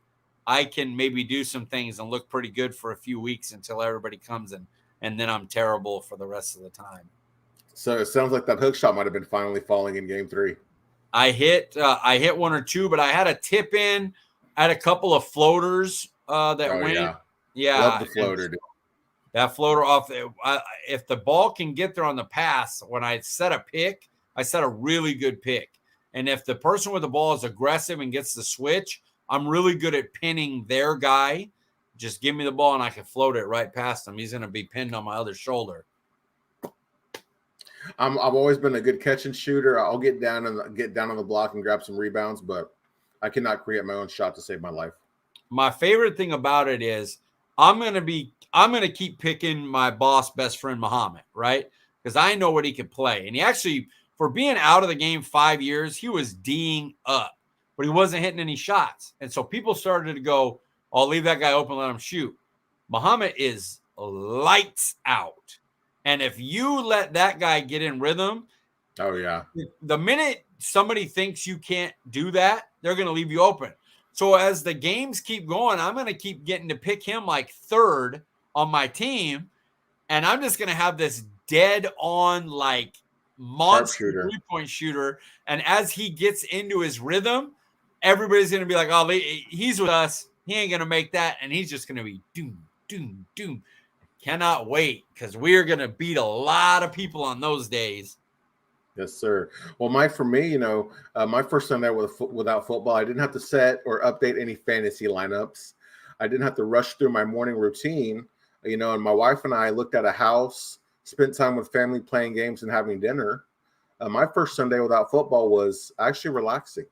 I can maybe do some things and look pretty good for a few weeks until everybody comes in, and then I'm terrible for the rest of the time.
So it sounds like that hook shot might have been finally falling in game 3.
I hit 1 or 2, but I had a tip in. I had a couple of floaters that went. Yeah. Yeah.
Love the floater, dude.
That floater off. If the ball can get there on the pass, when I set a pick, I set a really good pick. And if the person with the ball is aggressive and gets the switch, I'm really good at pinning their guy. Just give me the ball and I can float it right past him. He's going to be pinned on my other shoulder.
I've always been a good catch and shooter. I'll get down on the block and grab some rebounds, but I cannot create my own shot to save my life.
My favorite thing about it is I'm going to keep picking my boss best friend Muhammad, right? Because I know what he can play. And he actually, for being out of the game 5 years, he was D'ing up, but he wasn't hitting any shots. And so people started to go, I'll leave that guy open, let him shoot. Muhammad is lights out. And if you let that guy get in rhythm,
oh yeah,
the minute somebody thinks you can't do that, they're going to leave you open. So as the games keep going, I'm going to keep getting to pick him like third on my team. And I'm just going to have this dead on like monster 3-point shooter. And as he gets into his rhythm, everybody's going to be like, oh, he's with us. He ain't going to make that. And he's just going to be doom, doom, doom. Cannot wait because we are going to beat a lot of people on those days.
Yes, sir. Well, for me, my first Sunday without football, I didn't have to set or update any fantasy lineups. I didn't have to rush through my morning routine, and my wife and I looked at a house, spent time with family playing games and having dinner. My first Sunday without football was actually relaxing.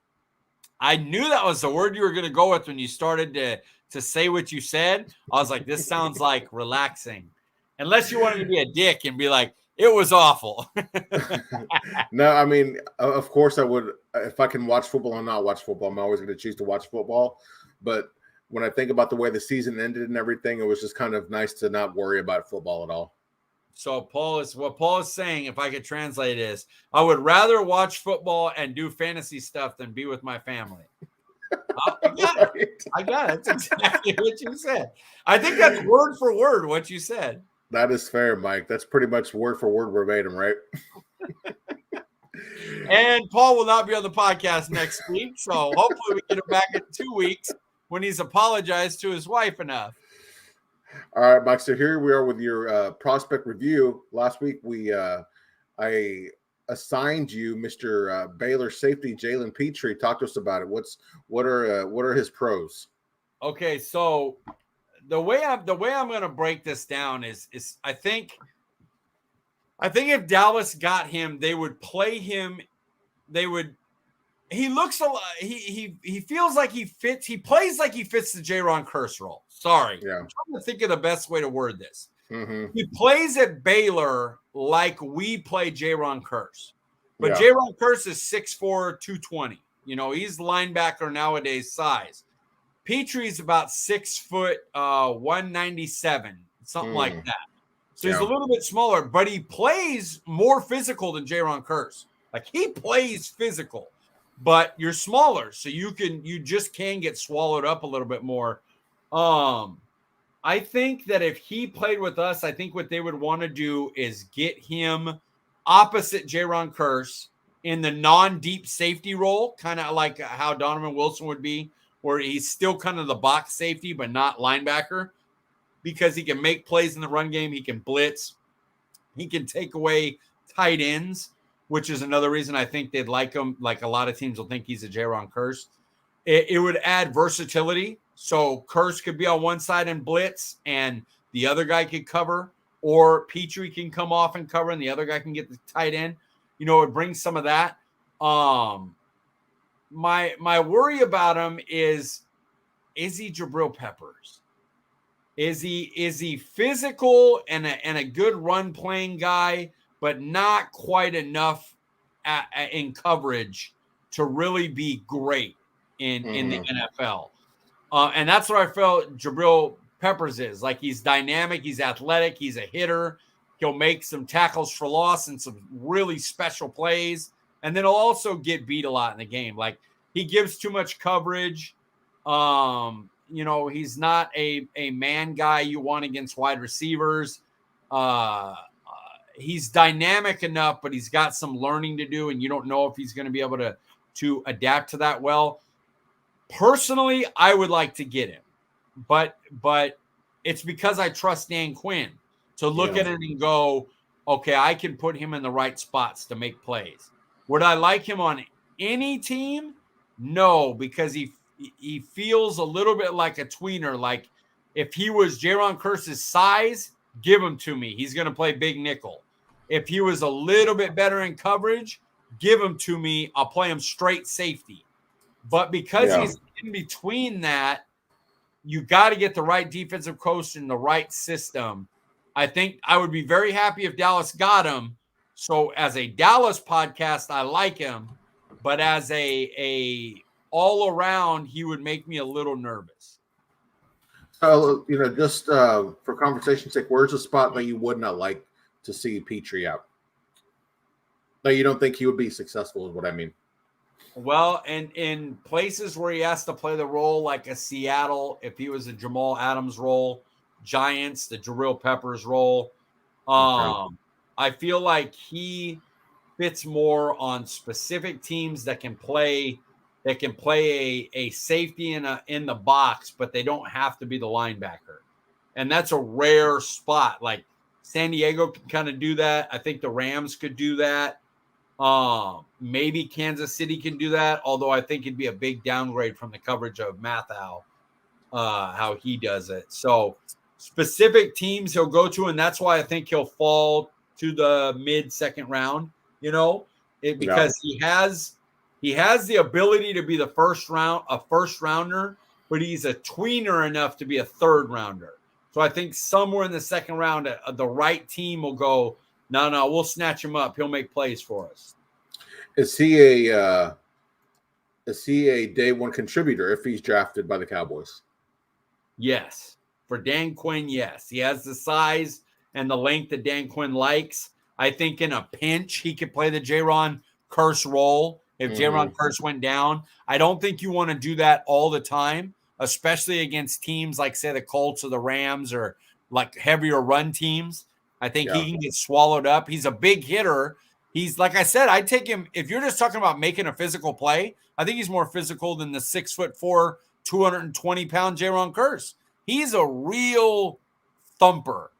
I knew that was the word you were going to go with when you started to say what you said. I was like, this sounds like relaxing. Unless you wanted to be a dick and be like, it was awful.
No, I mean, of course I would. If I can watch football or not watch football, I'm always going to choose to watch football. But when I think about the way the season ended and everything, it was just kind of nice to not worry about football at all.
So what Paul is saying, if I could translate, is I would rather watch football and do fantasy stuff than be with my family. I got it. I got it. That's exactly what you said. I think that's word for word what you said.
That is fair, Mike. That's pretty much word for word verbatim, right?
And Paul will not be on the podcast next week, so hopefully we get him back in 2 weeks when he's apologized to his wife enough.
All right, Mike. So here we are with your prospect review. Last week I assigned you Mr. Baylor safety Jalen Petrie. Talk to us about it. What are his pros?
Okay, so the way I'm going to break this down is I think if Dallas got him, they would play him. He looks a lot. He feels like he fits. He plays like he fits the Jaron Kearse role. Sorry,
yeah.
I'm trying to think of the best way to word this.
Mm-hmm.
He plays at Baylor like we play Jaron Kearse, but
Yeah.
Jaron Kearse is 6'4", 220. He's linebacker nowadays size. Petrie's about 6 foot, 197, something like that. So he's a little bit smaller, but he plays more physical than Jaron Kearse. Like he plays physical, but you're smaller, so you just can get swallowed up a little bit more. I think that if he played with us, I think what they would want to do is get him opposite Jaron Kearse in the non-deep safety role, kind of like how Donovan Wilson would be, where he's still kind of the box safety, but not linebacker, because he can make plays in the run game. He can blitz. He can take away tight ends, which is another reason I think they'd like him. Like a lot of teams will think he's a Jaron Kearse. It would add versatility. So Kearse could be on one side and blitz, and the other guy could cover, or Petrie can come off and cover, and the other guy can get the tight end. It brings some of that. My worry about him is he Jabril Peppers? Is he physical and a good run playing guy, but not quite enough in coverage to really be great in the NFL? And that's what I felt Jabril Peppers is. Like he's dynamic, he's athletic, he's a hitter. He'll make some tackles for loss and some really special plays. And then he'll also get beat a lot in the game. Like he gives too much coverage. He's not a man guy you want against wide receivers. He's dynamic enough, but he's got some learning to do, and you don't know if he's going to be able to adapt to that well. Personally, I would like to get him, but it's because I trust Dan Quinn to look
Yeah.
at it and go, okay, I can put him in the right spots to make plays. Would I like him on any team? No, because he feels a little bit like a tweener. Like if he was Jaron Curse's size, give him to me. He's going to play big nickel. If he was a little bit better in coverage, give him to me. I'll play him straight safety. But because he's in between that, you got to get the right defensive coach in the right system. I think I would be very happy if Dallas got him. So as a Dallas podcast, I like him, but as a all around, he would make me a little nervous.
So, just for conversation's sake, where's a spot that you would not like to see Petrie out? That you don't think he would be successful is what I mean.
Well, and in places where he has to play the role like a Seattle, if he was a Jamal Adams role, Giants, the Jarrell Peppers role, I feel like he fits more on specific teams that can play a safety in the box, but they don't have to be the linebacker. And that's a rare spot. Like San Diego can kind of do that. I think the Rams could do that. Maybe Kansas City can do that, although I think it'd be a big downgrade from the coverage of Mathau, how he does it. So specific teams he'll go to, and that's why I think he'll fall to the mid-second round, because he has the ability to be a first rounder, but he's a tweener enough to be a third rounder. So I think somewhere in the second round, the right team will go, no, we'll snatch him up. He'll make plays for us.
Is he a day one contributor if he's drafted by the Cowboys?
Yes. For Dan Quinn, yes. He has the size and the length that Dan Quinn likes. I think in a pinch, he could play the Jaron Curse role if Jaron Curse went down. I don't think you want to do that all the time, especially against teams like, say, the Colts or the Rams or like heavier run teams. I think he can get swallowed up. He's a big hitter. He's, like I said, I'd take him. If you're just talking about making a physical play, I think he's more physical than the 6'4", 220-pound Jaron Curse. He's a real thumper,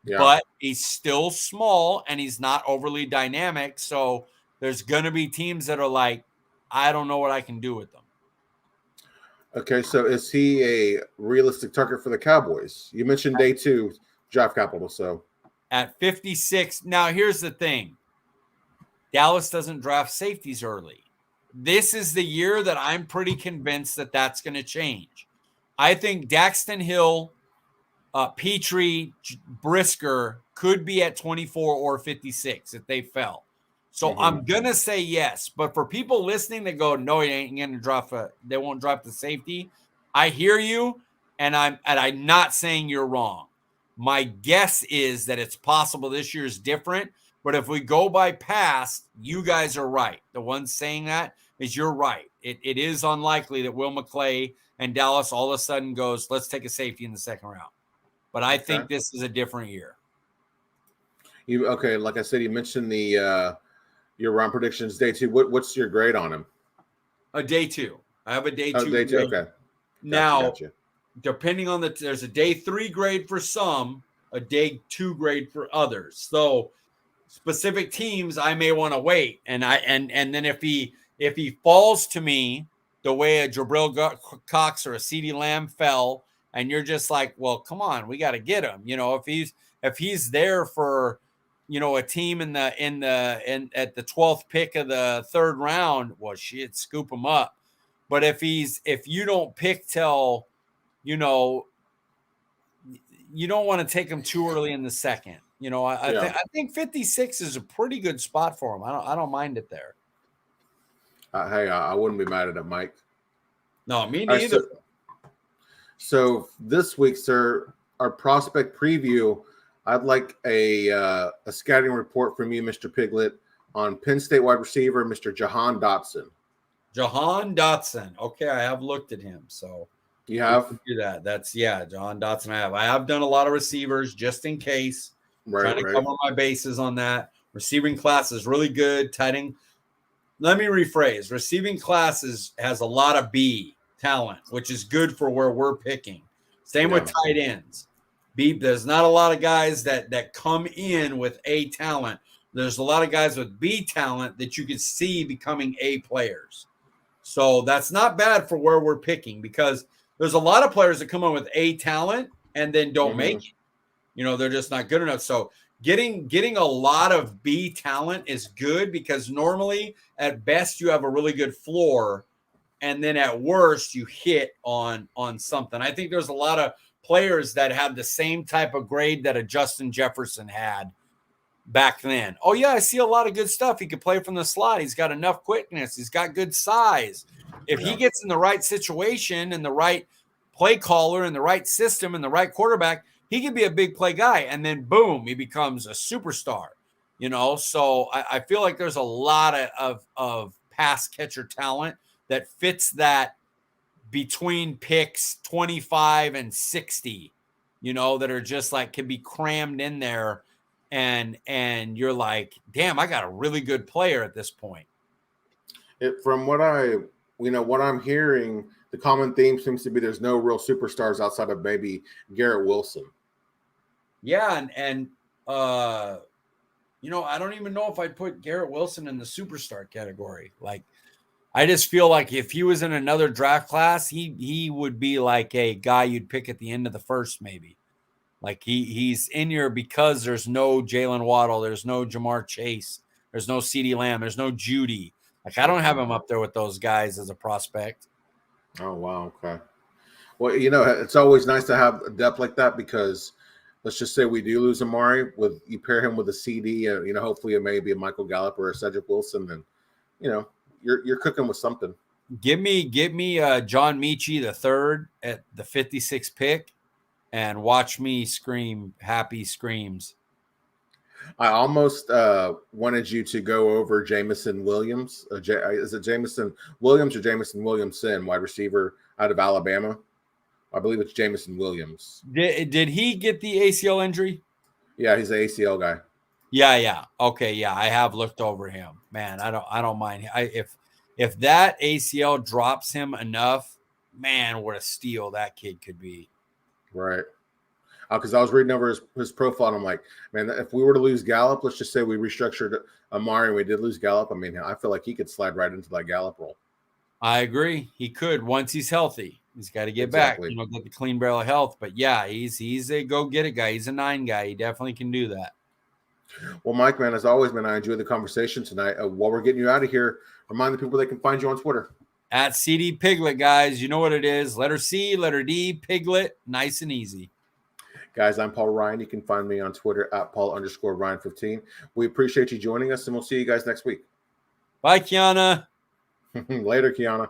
but he's still small and he's not overly dynamic. So there's going to be teams that are like, I don't know what I can do with them.
Okay, so is he a realistic target for the Cowboys? You mentioned day 2 draft capital, so.
At 56, now here's the thing. Dallas doesn't draft safeties early. This is the year that I'm pretty convinced that that's going to change. I think Daxton Hill, Petrie, Brisker could be at 24 or 56 if they fell. So I'm going to say yes. But for people listening that go, no, he ain't going to drop they won't drop the safety. I hear you, and I'm not saying you're wrong. My guess is that it's possible this year is different. But if we go by past, you guys are right. The one saying that is you're right. It is unlikely that Will McClay and Dallas all of a sudden goes, let's take a safety in the second round. But I think this is a different year.
Like I said, you mentioned the your round predictions day 2. What's your grade on him?
A day 2. I have a day 2.
Day 2. Okay.
Gotcha. Depending on there's a day 3 grade for some, a day 2 grade for others. So specific teams, I may want to wait. And then if he falls to me the way a Jabril Cox or a CeeDee Lamb fell, and you're just like, well, come on, we got to get him. If he's there for, a team at the 12th pick of the third round, well, shit, scoop him up. But if you don't pick till, you don't want to take him too early in the second. I think 56 is a pretty good spot for him. I don't mind it there.
Hey, I wouldn't be mad at it, Mike.
No, me neither.
Right, so this week, sir, our prospect preview, I'd like a scouting report from you, Mr. Piglet, on Penn State wide receiver, Mr. Jahan Dotson.
Jahan Dotson. Okay, I have looked at him. So
you have?
Do that. Jahan Dotson I have done a lot of receivers just in case. Trying to cover my bases on that. Receiving class is really good. Tight end. Let me rephrase. Receiving class has a lot of B talent, which is good for where we're picking. Same with tight ends. There's not a lot of guys that come in with A talent. There's a lot of guys with B talent that you can see becoming A players. So that's not bad for where we're picking, because there's a lot of players that come in with A talent and then don't make it. They're just not good enough. So getting a lot of B talent is good, because normally at best you have a really good floor, and then at worst you hit on something. I think there's a lot of players that have the same type of grade that a Justin Jefferson had back then. Oh yeah, I see a lot of good stuff. He could play from the slot. He's got enough quickness. He's got good size. If he gets in the right situation and the right play caller and the right system and the right quarterback, he could be a big play guy. And then boom, he becomes a superstar. So I feel like there's a lot of pass catcher talent that fits that between picks 25 and 60, that are just like can be crammed in there, and you're like, damn, I got a really good player at this point.
From what I'm hearing, the common theme seems to be there's no real superstars outside of maybe Garrett Wilson.
Yeah, and I don't even know if I'd put Garrett Wilson in the superstar category. Like, I just feel like if he was in another draft class, he would be like a guy you'd pick at the end of the first, maybe. Like he's in here because there's no Jalen Waddle, there's no Jamar Chase, there's no CeeDee Lamb, there's no Judy. Like, I don't have him up there with those guys as a prospect.
Oh, wow. Okay. Well, it's always nice to have depth like that, because let's just say we do lose Amari, you pair him with a CD, hopefully it may be a Michael Gallup or a Cedric Wilson, and you're cooking with something.
Give me John Mechie the third at the 56th pick, and watch me scream happy screams.
I almost wanted you to go over Jamison Williams. Is it Jamison Williams or Jamison Williamson, wide receiver out of Alabama? I believe it's Jamison Williams.
Did he get the ACL injury?
Yeah, he's an ACL guy.
Yeah. Okay, yeah, I have looked over him. Man, I don't mind. If that ACL drops him enough, man, what a steal that kid could be.
Right. Because I was reading over his profile, and I'm like, man, if we were to lose Gallup, let's just say we restructured Amari and we did lose Gallup. I mean, I feel like he could slide right into that Gallup role.
I agree. He could, once he's healthy. He's got to get back, get the clean barrel of health. But yeah, he's a go-get-it guy. He's a 9 guy. He definitely can do that.
Well, Mike, man, as always, man, I enjoyed the conversation tonight. While we're getting you out of here, remind the people they can find you on Twitter.
At CD Piglet, guys. You know what it is. Letter C, letter D, Piglet. Nice and easy.
Guys, I'm Paul Ryan. You can find me on Twitter at Paul_Ryan15. We appreciate you joining us, and we'll see you guys next week.
Bye, Kiana.
Later, Kiana.